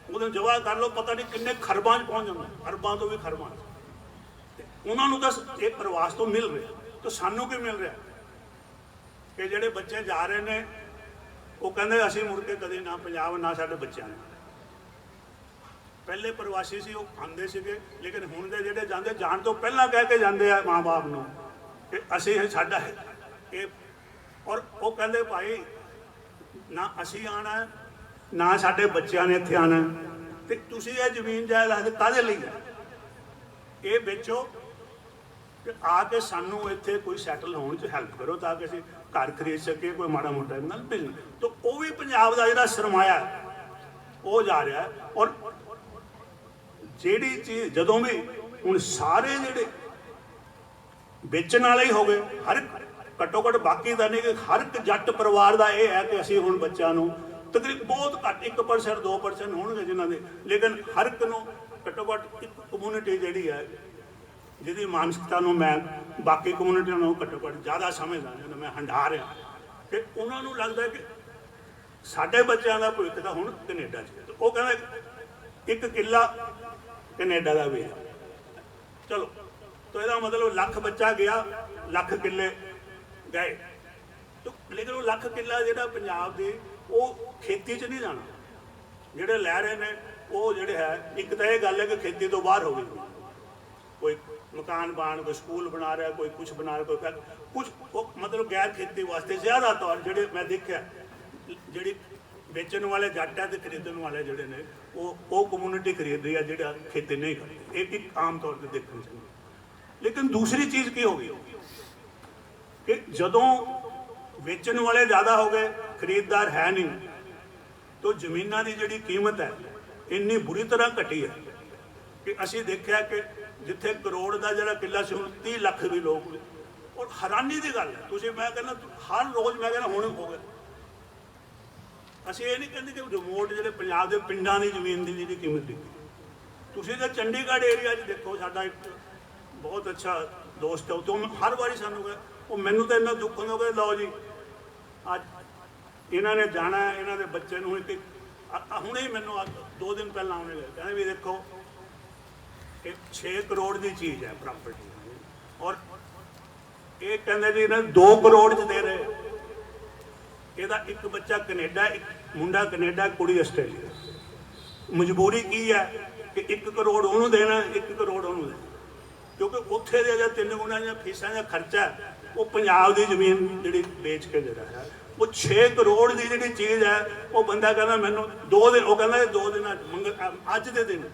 उहदे जवा कर लो, पता नहीं किन्ने खरबां च पहुँच जांदा, अरबां तो भी खरबां च। उन्हां नूं तां इह प्रवास तो मिल रहा, तो सानूं की मिल रहा कि जिहड़े बच्चे जा रहे ने वो कहंदे असीं मुड़ के कदे ना पंजाब ना साडे बच्चों ने। पहले प्रवासी सी आते थे, लेकिन हुण दे जिहड़े जांदे जाण तो पहला कह के जांदे आ माँ बाप नूं कि असीं साडा ये, और वो कहंदे भाई ना असीं आना ना साडे बच्चों ने इत्थे आना, ते तुसीं ये जमीन जायदाद काहदे लई है, ये बेचो ते आके सानूं इत्थे कोई सैटल होने च हैल्प करो ताकि असीं घर खरीद सकीए, कोई माड़ा मोटा नाल बिजनेस। तो वो भी पंजाब दा जिहड़ा सरमाया वो जा रहा है। और ਜਿਹੜੀ ਚੀਜ਼ ਜਦੋਂ ਵੀ ਹੁਣ ਸਾਰੇ ਜਿਹੜੇ ਵੇਚਣ ਵਾਲੇ ਹੀ ਹੋ ਗਏ, ਹਰ ਘੱਟੋ ਘੱਟ ਬਾਕੀ ਦਾ ਨਹੀਂ ਕਿ ਹਰ ਇੱਕ ਜੱਟ ਪਰਿਵਾਰ ਦਾ ਇਹ ਹੈ ਕਿ ਅਸੀਂ ਹੁਣ ਬੱਚਿਆਂ ਨੂੰ ਤਕਰੀਬਨ ਬਹੁਤ ਘੱਟ 1% 2% ਹੋਣਗੇ ਜਿਨ੍ਹਾਂ ਦੇ, ਲੇਕਿਨ ਹਰ ਇੱਕ ਨੂੰ ਘੱਟੋ ਘੱਟ ਇੱਕ ਕਮਿਊਨਿਟੀ ਜਿਹੜੀ ਹੈ ਜਿਹਦੀ ਮਾਨਸਿਕਤਾ ਨੂੰ ਮੈਂ ਬਾਕੀ ਕਮਿਊਨਿਟੀਆਂ ਨੂੰ ਘੱਟੋ ਘੱਟ ਜ਼ਿਆਦਾ ਸਮਝਦਾ, ਜਦੋਂ ਮੈਂ ਹੰਢਾ ਰਿਹਾ ਕਿ ਉਹਨਾਂ ਨੂੰ ਲੱਗਦਾ ਕਿ ਸਾਡੇ ਬੱਚਿਆਂ ਦਾ ਭਵਿੱਖ ਤਾਂ ਹੁਣ ਕੈਨੇਡਾ 'ਚ। ਉਹ ਕਹਿੰਦਾ 1 ਕਿੱਲਾ कनेडा का भी है, चलो तो यदा मतलब लख बच्चा गया, लख किले गए, तो लेकिन वो लख किला जो पंजाब के वो खेती च नहीं जाना, जोड़े लै रहे हैं वो जोड़े है। एक तो यह गल है कि खेती तो बाहर हो गई, कोई मकान बन, कोई स्कूल बना रहा, कोई कुछ बना रहा, कोई कुछ वो मतलब गैर खेती वास्ते ज़्यादा तौर जोड़े मैं देखा जी बेचने वाले जट है तो खरीदने वाले जोड़े ने वो कम्यूनिटी खरीद रही है जो खेती नहीं करती, एक आम तौर पर देखने चाहिए। लेकिन दूसरी चीज़ की हो गई कि जदों बेचने वाले ज़्यादा हो गए, खरीददार है नहीं, तो जमीनों की जी कीमत है इन्नी बुरी तरह घटी है कि असी देखा कि जिथे करोड़ का जो किला से हूँ 30 लाख भी लोग, और हैरानी की गल है। तुसीं मैं कहना हर रोज़ मैं कहना हुण हो गए, ਅਸੀਂ ਇਹ ਨਹੀਂ ਕਹਿੰਦੇ ਕਿ ਰਿਮੋਟ ਜਿਹੜੇ ਪੰਜਾਬ ਦੇ ਪਿੰਡਾਂ ਦੀ ਜ਼ਮੀਨ ਦੀ ਜਿਹੜੀ ਕੀਮਤ ਦੇਖੀ। ਤੁਸੀਂ ਤਾਂ ਚੰਡੀਗੜ੍ਹ ਏਰੀਆ 'ਚ ਦੇਖੋ, ਸਾਡਾ ਇੱਕ ਬਹੁਤ ਅੱਛਾ ਦੋਸਤ ਹੈ, ਉੱਥੋਂ ਹਰ ਵਾਰੀ ਸਾਨੂੰ ਉਹ ਮੈਨੂੰ ਤਾਂ ਇੰਨਾ ਦੁੱਖ ਹੁੰਦਾ ਕਿ ਲਓ ਜੀ ਅੱਜ ਇਹਨਾਂ ਨੇ ਜਾਣਾ, ਇਹਨਾਂ ਦੇ ਬੱਚੇ ਨੂੰ ਇੱਕ ਹੁਣੇ ਹੀ ਮੈਨੂੰ 2 ਦਿਨ ਪਹਿਲਾਂ ਆਉਣੇ ਗਏ, ਕਹਿੰਦੇ ਵੀ ਦੇਖੋ ਇਹ 6 ਕਰੋੜ ਦੀ ਚੀਜ਼ ਹੈ ਪ੍ਰਾਪਰਟੀ, ਔਰ ਇਹ ਕਹਿੰਦੇ ਜੀ ਇਹਨਾਂ 2 ਕਰੋੜ 'ਚ ਦੇ ਰਹੇ। ਇਹਦਾ ਇੱਕ ਬੱਚਾ ਕੈਨੇਡਾ, ਇੱਕ ਮੁੰਡਾ ਕੈਨੇਡਾ, ਕੁੜੀ ਆਸਟ੍ਰੇਲੀਆ। ਮਜਬੂਰੀ ਕੀ ਹੈ ਕਿ 1 ਕਰੋੜ ਉਹਨੂੰ ਦੇਣਾ, 1 ਕਰੋੜ ਉਹਨੂੰ ਦੇਣਾ, ਕਿਉਂਕਿ ਉੱਥੇ ਦੇ ਜਾਂ 3 ਗੁਣਾ ਜਾਂ ਫੀਸਾਂ ਦਾ ਖਰਚਾ ਉਹ ਪੰਜਾਬ ਦੀ ਜ਼ਮੀਨ ਜਿਹੜੀ ਵੇਚ ਕੇ ਜਿਹੜਾ ਹੈ ਉਹ 6 ਕਰੋੜ ਦੀ ਜਿਹੜੀ ਚੀਜ਼ ਹੈ, ਉਹ ਬੰਦਾ ਕਹਿੰਦਾ ਮੈਨੂੰ 2 ਦਿਨ, ਉਹ ਕਹਿੰਦਾ 2 ਦਿਨਾਂ ਅੱਜ ਦੇ ਦਿਨ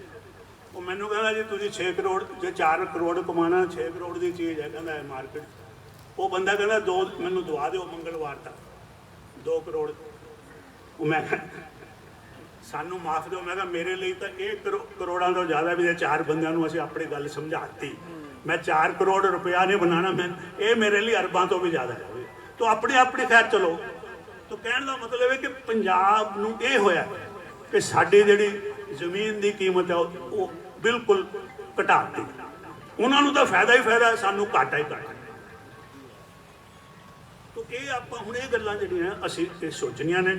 ਉਹ ਮੈਨੂੰ ਕਹਿੰਦਾ ਜੀ ਤੁਸੀਂ 6 ਕਰੋੜ ਜੇ 4 ਕਰੋੜ ਕਮਾਉਣਾ, 6 ਕਰੋੜ ਦੀ ਚੀਜ਼ ਹੈ, ਕਹਿੰਦਾ ਮਾਰਕੀਟ। ਉਹ ਬੰਦਾ ਕਹਿੰਦਾ 2 ਮੈਨੂੰ ਦਵਾ ਦਿਓ ਮੰਗਲਵਾਰ ਤੱਕ 2 ਕਰੋੜ। मैं सानू माफ दो, मैं मेरे लिए तो 1 करोड़ तो ज़्यादा भी 4 बंदों को असीं अपनी गल समझाती। मैं 4 करोड़ रुपया नहीं बनाना, मैं ये मेरे लिए अरबां तो भी ज़्यादा है। तो अपनी अपनी खैर चलो, तो कहने का मतलब है कि पंजाब नूं ये होया कि साडी जिहड़ी जमीन की कीमत है वो बिल्कुल घटाती, उन्होंने तो फायदा ही फायदा, सानू घाटा ही घाटा। तो ये आप हुण ये गल्लां जिहड़ियां असीं सोचनियां ने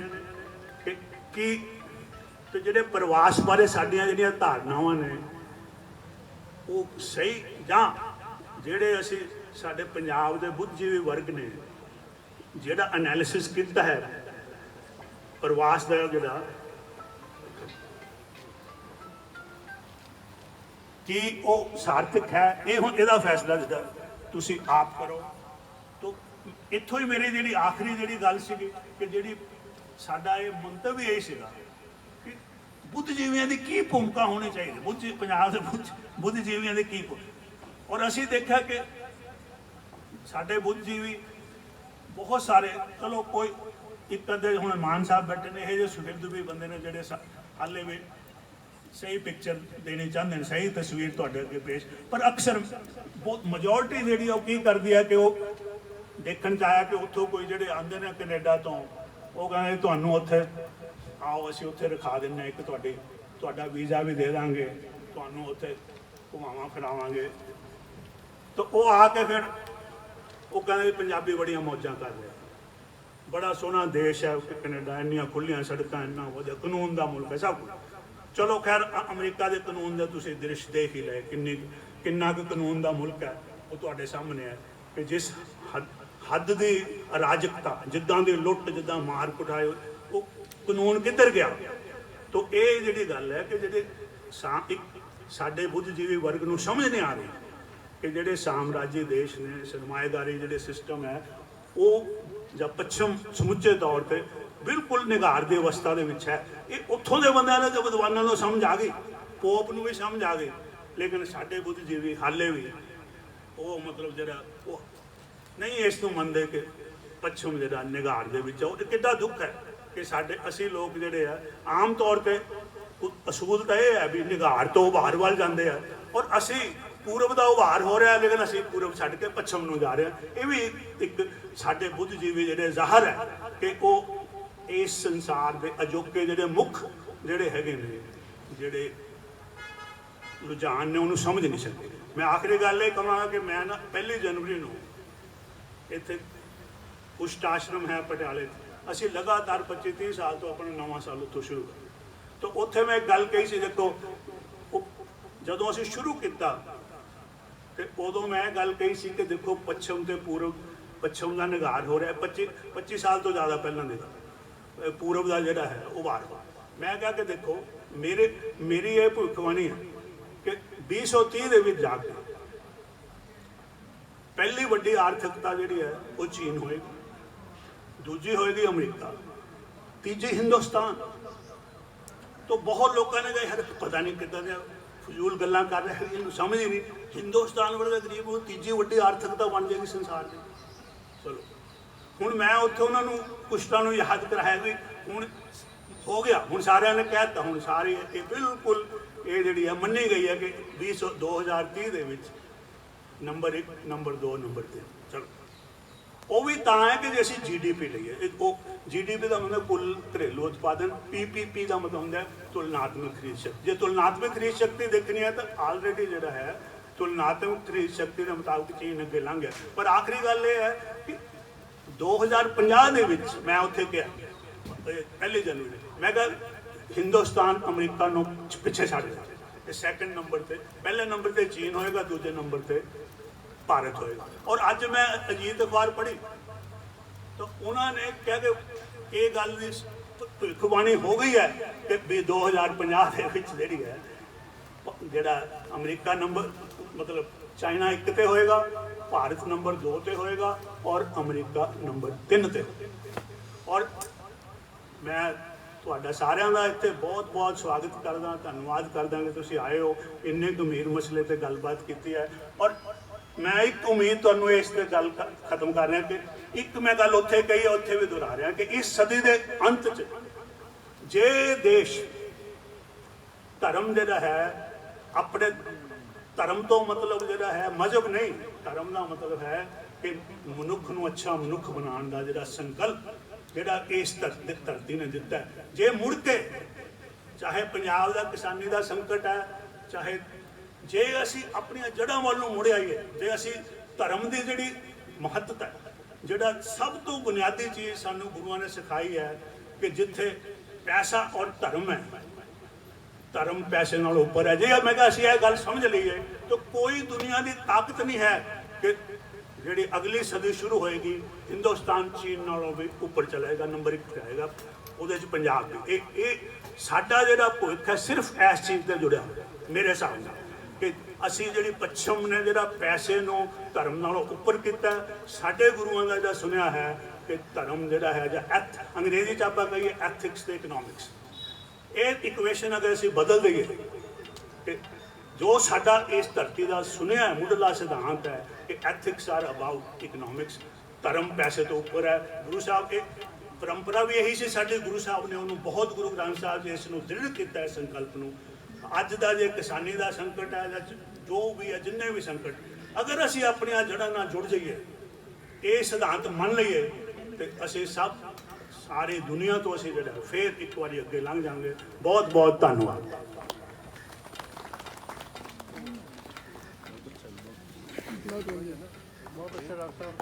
कि तो जिहड़े प्रवास बारे साडियां जिहड़ियां धारनावां ने वो सही, जां जिहड़े असीं साडे पंजाब दे बुद्धिजीवी वर्ग ने जिहड़ा एनालिसिस कीता है प्रवास दा जिहड़ा कि वो सार्थक है, ये हुण इहदा फैसला जिहड़ा तुसीं आप करो। तो इत्थों ही मेरी जिहड़ी आखिरी जिहड़ी गल सीगी कि जिहड़ी साडा ये मंतव ही यही सीगा कि बुद्धिजीवियों की की भूमिका होनी चाहिए, पंजाब के बुद्धिजीवियों की की। और असीं देखा कि साडे बुद्धिजीवी बहुत सारे, चलो कोई एक अद्धे हुण मान साहब बैठे ने, ये सुहिर्द भी बंदे ने जिहड़े हाले भी सही पिक्चर देनी चाहते हैं, सही तस्वीर तुहाडे अगे पेश, पर अक्सर बहुत मेजोरिटी जिहड़ी वो की करदी है कि वो देखण च आया कि उत्थों कोई जिहड़े आंदे ने कनेडा तो वो कहते तुहानूं उत्थे आओ असीं उत्थे रखा दिंदे, एक ਤੁਹਾਡਾ ਵੀਜ਼ਾ ਵੀ ਦੇ ਦਾਂਗੇ, ਤੁਹਾਨੂੰ ਉੱਥੇ ਘੁਮਾਵਾਂ ਫਿਰਾਵਾਂਗੇ। ਤਾਂ ਉਹ ਆ ਕੇ ਫਿਰ ਉਹ ਕਹਿੰਦੇ ਪੰਜਾਬੀ ਬੜੀਆਂ ਮੌਜਾਂ ਕਰ ਰਹੇ, ਬੜਾ ਸੋਹਣਾ ਦੇਸ਼ ਹੈ ਕੈਨੇਡਾ, ਇੰਨੀਆਂ ਖੁੱਲੀਆਂ ਸੜਕਾਂ, ਇੰਨਾ ਵਧੀਆ ਕਾਨੂੰਨ ਦਾ ਮੁਲਕ ਹੈ ਸਭ ਕੁਝ। ਚਲੋ ਖੈਰ ਅਮਰੀਕਾ ਦੇ ਕਾਨੂੰਨ ਦੇ ਤੁਸੀਂ ਦ੍ਰਿਸ਼ ਦੇਖ ਹੀ ਲਏ, ਕਿੰਨਾ ਕੁ ਕਾਨੂੰਨ ਦਾ ਮੁਲਕ ਹੈ। ਉਹ ਤੁਹਾਡੇ ਸਾਹਮਣੇ ਹੈ ਕਿ ਜਿਸ ਹੱਦ ਦੀ ਅਰਾਜਕਤਾ, ਜਿੱਦਾਂ ਦੀ ਲੁੱਟ, ਜਿੱਦਾਂ ਮਾਰ ਕੁਟਾਏ, ਉਹ ਕਾਨੂੰਨ ਕਿੱਧਰ ਗਿਆ। ਤਾਂ ਇਹ ਜਿਹੜੀ ਗੱਲ ਹੈ ਕਿ ਜਿਹੜੇ ਸਾਡੇ ਬੁੱਧਜੀਵੀ ਵਰਗ ਨੂੰ ਸਮਝ ਨਹੀਂ ਆ ਰਹੀ ਕਿ ਜਿਹੜੇ ਸਾਮਰਾਜੀ ਦੇਸ਼ ਨੇ, ਸਰਮਾਏਦਾਰੀ ਜਿਹੜੇ ਸਿਸਟਮ ਹੈ, ਉਹ ਜਾਂ ਪੱਛਮ ਸਮੁੱਚੇ ਤੌਰ ਤੇ ਬਿਲਕੁਲ ਨਿਗਾਰ ਦੀ ਅਵਸਥਾ ਦੇ ਵਿੱਚ ਹੈ। ਇਹ ਉੱਥੋਂ ਦੇ ਬੰਦਿਆਂ ਨੂੰ ਤੇ ਵਿਦਵਾਨਾਂ ਨੂੰ ਸਮਝ ਆ ਗਈ, ਪੋਪ ਨੂੰ ਵੀ ਸਮਝ ਆ ਗਈ, ਲੇਕਿਨ ਸਾਡੇ ਬੁੱਧਜੀਵੀ ਹਾਲੇ ਵੀ ਉਹ ਮਤਲਬ ਜਿਹੜਾ ਉਹ ਨਹੀਂ ਇਸ ਨੂੰ ਮੰਨਦੇ ਕਿ ਪੱਛਮ ਜਿਹੜਾ ਨਿਗਾਰ ਦੇ ਵਿੱਚ। ਉਹ ਕਿੱਡਾ ਦੁੱਖ ਹੈ ਕਿ ਸਾਡੇ ਅਸੀਂ ਲੋਕ ਜਿਹੜੇ ਆ ਆਮ ਤੌਰ ਤੇ ਅਸੂਲ ਤਾਂ ਇਹ ਹੈ ਵੀ ਨਿਗਾਰ ਤੋਂ ਉਭਾਰ ਵੱਲ ਜਾਂਦੇ ਆ, ਔਰ ਅਸੀਂ ਪੂਰਬ ਦਾ ਉਭਾਰ ਹੋ ਰਿਹਾ, ਲੇਕਿਨ ਅਸੀਂ ਪੂਰਬ ਛੱਡ ਕੇ ਪੱਛਮ ਨੂੰ ਜਾ ਰਹੇ ਹਾਂ। ਇਹ ਵੀ ਇੱਕ ਸਾਡੇ ਬੁੱਧਜੀਵੀ ਜਿਹੜੇ ਜ਼ਾਹਰ ਹੈ ਕਿ ਉਹ ਇਸ ਸੰਸਾਰ ਦੇ ਅਜੋਕੇ ਜਿਹੜੇ ਮੁੱਖ ਜਿਹੜੇ ਹੈਗੇ ਨੇ, ਜਿਹੜੇ ਰੁਝਾਨ ਨੇ, ਉਹਨੂੰ ਸਮਝ ਨਹੀਂ ਸਕਦੇ। ਮੈਂ ਆਖਰੀ ਗੱਲ ਇਹ ਕਹਾਂਗਾ ਕਿ ਮੈਂ ਨਾ 1 ਜਨਵਰੀ ਨੂੰ ਇੱਥੇ ਕੁਸ਼ਟ ਆਸ਼ਰਮ ਹੈ ਪਟਿਆਲੇ, ਅਸੀਂ ਲਗਾਤਾਰ 25-30 ਸਾਲ ਤੋਂ ਆਪਣਾ ਨਵਾਂ ਸਾਲ ਉੱਥੋਂ ਸ਼ੁਰੂ ਕਰ। ਤਾਂ ਉੱਥੇ ਮੈਂ ਇੱਕ ਗੱਲ ਕਹੀ ਸੀ, ਦੇਖੋ ਜਦੋਂ ਅਸੀਂ ਸ਼ੁਰੂ ਕੀਤਾ ਤੇ ਉਦੋਂ ਮੈਂ ਗੱਲ ਕਹੀ ਸੀ ਕਿ ਦੇਖੋ ਪੱਛਮ ਤੇ ਪੂਰਬ, ਪੱਛਮ ਦਾ ਨਿਗਾਰ ਹੋ ਰਿਹਾ 25 ਸਾਲ ਤੋਂ ਜ਼ਿਆਦਾ ਪਹਿਲਾਂ ਦੇ ਪੂਰਬ ਦਾ ਜਿਹੜਾ ਹੈ ਉਭਾਰ ਹੋ। ਮੈਂ ਕਿਹਾ ਕਿ ਦੇਖੋ ਮੇਰੀ ਇਹ ਭਵਿੱਖਬਾਣੀ ਹੈ ਕਿ 2030 ਦੇ ਵਿੱਚ ਜਾ ਕੇ ਪਹਿਲੀ ਵੱਡੀ ਆਰਥਿਕਤਾ ਜਿਹੜੀ ਹੈ ਉਹ ਚੀਨ ਹੋਏਗੀ, ਦੂਜੀ ਹੋਏਗੀ ਅਮਰੀਕਾ, ਤੀਜੀ ਹਿੰਦੁਸਤਾਨ। तो बहुत लोगों ने कहा यार पता नहीं कितना फजूल गल्लां कर रहे हैं, इन्हूं समझ ही नहीं। हिंदुस्तान वर्गा गरीब वो तीजी वड्डी आर्थिकता बन जाएगी संसार की। चलो हुण मैं उत्थे उन्हां नूं कुश्तां नूं याद कराया भी हुण हो गया, हुण सारिਆਂ ने कहता, हुण सारे ये बिल्कुल ये जिहड़ी है मन्नी गई है कि 2030 ਦੇ ਵਿੱਚ नंबर 1, नंबर 2, नंबर 3। चलो ਉਹ ਵੀ ਤਾਂ ਹੈ ਕਿ ਜੇ ਅਸੀਂ GDP ਲਈਏ, ਉਹ GDP ਦਾ ਮਤਲਬ ਕੁੱਲ ਘਰੇਲੂ ਉਤਪਾਦਨ, PPP ਦਾ ਮਤਲਬ ਹੁੰਦਾ ਤੁਲਨਾਤਮਕ ਖਰੀਦ ਸ਼ਕਤੀ। ਜੇ ਤੁਲਨਾਤਮਕ ਖਰੀਦ ਸ਼ਕਤੀ ਦੇਖਣੀ ਹੈ ਤਾਂ ਆਲਰੇਡੀ ਜਿਹੜਾ ਹੈ ਤੁਲਨਾਤਮਕ ਖਰੀਦ ਸ਼ਕਤੀ ਦੇ ਮੁਤਾਬਕ ਚੀਨ ਅੱਗੇ ਲੰਘ ਗਿਆ। ਪਰ ਆਖਰੀ ਗੱਲ ਇਹ ਹੈ ਕਿ 2050 ਦੇ ਵਿੱਚ ਮੈਂ ਉੱਥੇ ਗਿਆ 1 ਜਨਵਰੀ, ਮੈਂ ਕਿਹਾ ਹਿੰਦੁਸਤਾਨ ਅਮਰੀਕਾ ਨੂੰ ਪਿੱਛੇ ਛੱਡ ਦਿੱਤਾ। ਇਹ ਸੈਕੰਡ ਨੰਬਰ ਤੇ, ਪਹਿਲੇ ਨੰਬਰ ਤੇ ਚੀਨ ਹੋਏਗਾ, ਦੂਜੇ ਨੰਬਰ ਤੇ ਭਾਰਤ ਹੋਏਗਾ। ਔਰ ਅੱਜ ਮੈਂ ਅਜੀਤ ਅਖਬਾਰ ਪੜ੍ਹੀ ਤਾਂ ਉਹਨਾਂ ਨੇ ਕਿਹਾ ਕਿ ਇਹ ਗੱਲ ਦੀ ਭਵਿੱਖਬਾਣੀ ਹੋ ਗਈ ਹੈ ਕਿ 2050 ਦੇ ਵਿੱਚ ਜਿਹੜੀ ਹੈ ਜਿਹੜਾ ਅਮਰੀਕਾ ਨੰਬਰ ਮਤਲਬ ਚਾਈਨਾ 1 ਤੇ ਹੋਏਗਾ, ਭਾਰਤ ਨੰਬਰ 2 ਤੇ ਹੋਏਗਾ ਔਰ ਅਮਰੀਕਾ ਨੰਬਰ 3 ਤੇ। ਔਰ ਮੈਂ ਤੁਹਾਡਾ ਸਾਰਿਆਂ ਦਾ ਇੱਥੇ ਬਹੁਤ ਸਵਾਗਤ ਕਰਦਾ, ਧੰਨਵਾਦ ਕਰਦਾ ਕਿ ਤੁਸੀਂ ਆਏ ਹੋ, ਇੰਨੇ ਗੰਭੀਰ ਮਸਲੇ ਤੇ ਗੱਲਬਾਤ ਕੀਤੀ ਹੈ। ਔਰ ਮੈਂ ਇੱਕ ਉਮੀਦ ਤੁਹਾਨੂੰ ਇਸ ਤੇ ਗੱਲ ਖਤਮ ਕਰ ਰਿਹਾ ਕਿ ਇੱਕ ਮੈਂ ਗੱਲ ਉੱਥੇ ਕਹੀ, ਉੱਥੇ ਵੀ ਦੁਹਰਾ ਰਿਹਾ ਕਿ ਇਸ ਸਦੀ ਦੇ ਅੰਤ 'ਚ ਜੇ ਦੇਸ਼ ਧਰਮ ਜਿਹੜਾ ਹੈ, ਆਪਣੇ ਧਰਮ ਤੋਂ ਮਤਲਬ ਜਿਹੜਾ ਹੈ ਮਜ਼ਹਬ ਨਹੀਂ, ਧਰਮ ਦਾ ਮਤਲਬ ਹੈ ਕਿ ਮਨੁੱਖ ਨੂੰ ਅੱਛਾ ਮਨੁੱਖ ਬਣਾਉਣ ਦਾ ਜਿਹੜਾ ਸੰਕਲਪ ਜਿਹੜਾ ਇਸ ਧਰਤੀ ਨੇ ਦਿੱਤਾ ਹੈ, ਜੇ ਮੁੜ ਕੇ ਚਾਹੇ ਪੰਜਾਬ ਦਾ ਕਿਸਾਨੀ ਦਾ ਸੰਕਟ ਹੈ, ਚਾਹੇ ਜੇ ਅਸੀਂ ਆਪਣੀਆਂ ਜੜ੍ਹਾਂ ਵੱਲ ਨੂੰ ਮੁੜ ਆਈਏ, ਜੇ ਅਸੀਂ ਧਰਮ ਦੀ ਜਿਹੜੀ ਮਹੱਤਤਾ, ਜਿਹੜਾ ਸਭ ਤੋਂ ਬੁਨਿਆਦੀ ਚੀਜ਼ ਸਾਨੂੰ ਗੁਰੂਆਂ ਨੇ ਸਿਖਾਈ ਹੈ ਕਿ ਜਿੱਥੇ ਪੈਸਾ ਔਰ ਧਰਮ ਹੈ, ਧਰਮ ਪੈਸੇ ਨਾਲ ਉੱਪਰ ਹੈ। ਜੇ ਮੈਂ ਕਿਹਾ ਅਸੀਂ ਇਹ ਗੱਲ ਸਮਝ ਲਈਏ ਤਾਂ ਕੋਈ ਦੁਨੀਆ ਦੀ ਤਾਕਤ ਨਹੀਂ ਹੈ ਕਿ ਜਿਹੜੀ ਅਗਲੀ ਸਦੀ ਸ਼ੁਰੂ ਹੋਏਗੀ ਹਿੰਦੁਸਤਾਨ ਚੀਨ ਨਾਲੋਂ ਵੀ ਉੱਪਰ ਚਲੇਗਾ, ਨੰਬਰ 1 ਤੇ ਆਏਗਾ, ਉਹਦੇ 'ਚ ਪੰਜਾਬ ਵੀ। ਇਹ ਸਾਡਾ ਜਿਹੜਾ ਭਵਿੱਖ ਹੈ ਸਿਰਫ ਇਸ ਚੀਜ਼ ਤੇ ਜੁੜਿਆ ਹੋਇਆ ਮੇਰੇ ਹਿਸਾਬ ਨਾਲ ਕਿ ਅਸੀਂ ਜਿਹੜੀ ਪੱਛਮ ਨੇ ਜਿਹੜਾ ਪੈਸੇ ਨੂੰ ਧਰਮ ਨਾਲੋਂ ਉੱਪਰ ਕੀਤਾ, ਸਾਡੇ ਗੁਰੂਆਂ ਦਾ ਜਿਹੜਾ ਸੁਣਿਆ ਹੈ ਕਿ ਧਰਮ ਜਿਹੜਾ ਹੈ ਜਾਂ ਅੰਗਰੇਜ਼ੀ 'ਚ ਆਪਾਂ ਕਹੀਏ ਐਥਿਕਸ ਤੇ ਇਕਨੋਮਿਕਸ, ਇਹ ਇਕੁਏਸ਼ਨ ਅਗਰ ਅਸੀਂ ਬਦਲ ਦਈਏ ਕਿ ਜੋ ਸਾਡਾ ਇਸ ਧਰਤੀ ਦਾ ਸੁਣਿਆ ਹੈ ਮੁੱਢਲਾ ਸਿਧਾਂਤ ਹੈ ਕਿ ਐਥਿਕਸ ਆਰ ਅਬਾਊਟ ਇਕਨੋਮਿਕਸ, ਧਰਮ ਪੈਸੇ ਤੋਂ ਉੱਪਰ ਹੈ। ਗੁਰੂ ਸਾਹਿਬ ਇਹ ਪਰੰਪਰਾ ਵੀ ਇਹੀ ਸੀ, ਸਾਡੇ ਗੁਰੂ ਸਾਹਿਬ ਨੇ ਉਹਨੂੰ ਬਹੁਤ, ਗੁਰੂ ਗ੍ਰੰਥ ਸਾਹਿਬ ਜੀ ਇਸ ਨੂੰ ਦ੍ਰਿੜ ਕੀਤਾ ਹੈ ਸੰਕਲਪ ਨੂੰ। ਅੱਜ ਦਾ ਜੇ ਕਿਸਾਨੀ ਦਾ ਸੰਕਟ ਹੈ ਜਾਂ ਜੋ ਵੀ ਹੈ, ਜਿੰਨੇ ਵੀ ਸੰਕਟ, ਅਗਰ ਅਸੀਂ ਆਪਣੀਆਂ ਜੜ੍ਹਾਂ ਨਾਲ ਜੁੜ ਜਾਈਏ, ਇਹ ਸਿਧਾਂਤ ਮੰਨ ਲਈਏ ਤੇ ਅਸੀਂ ਸਭ ਸਾਰੀ ਦੁਨੀਆ ਤੋਂ ਅਸੀਂ ਜਿਹੜਾ ਫੇਰ ਇੱਕ ਵਾਰੀ ਅੱਗੇ ਲੰਘ ਜਾਵਾਂਗੇ। ਬਹੁਤ ਬਹੁਤ ਧੰਨਵਾਦ। ਬਹੁਤ ਅੱਛਾ ਡਾਕਟਰ ਸਾਹਿਬ।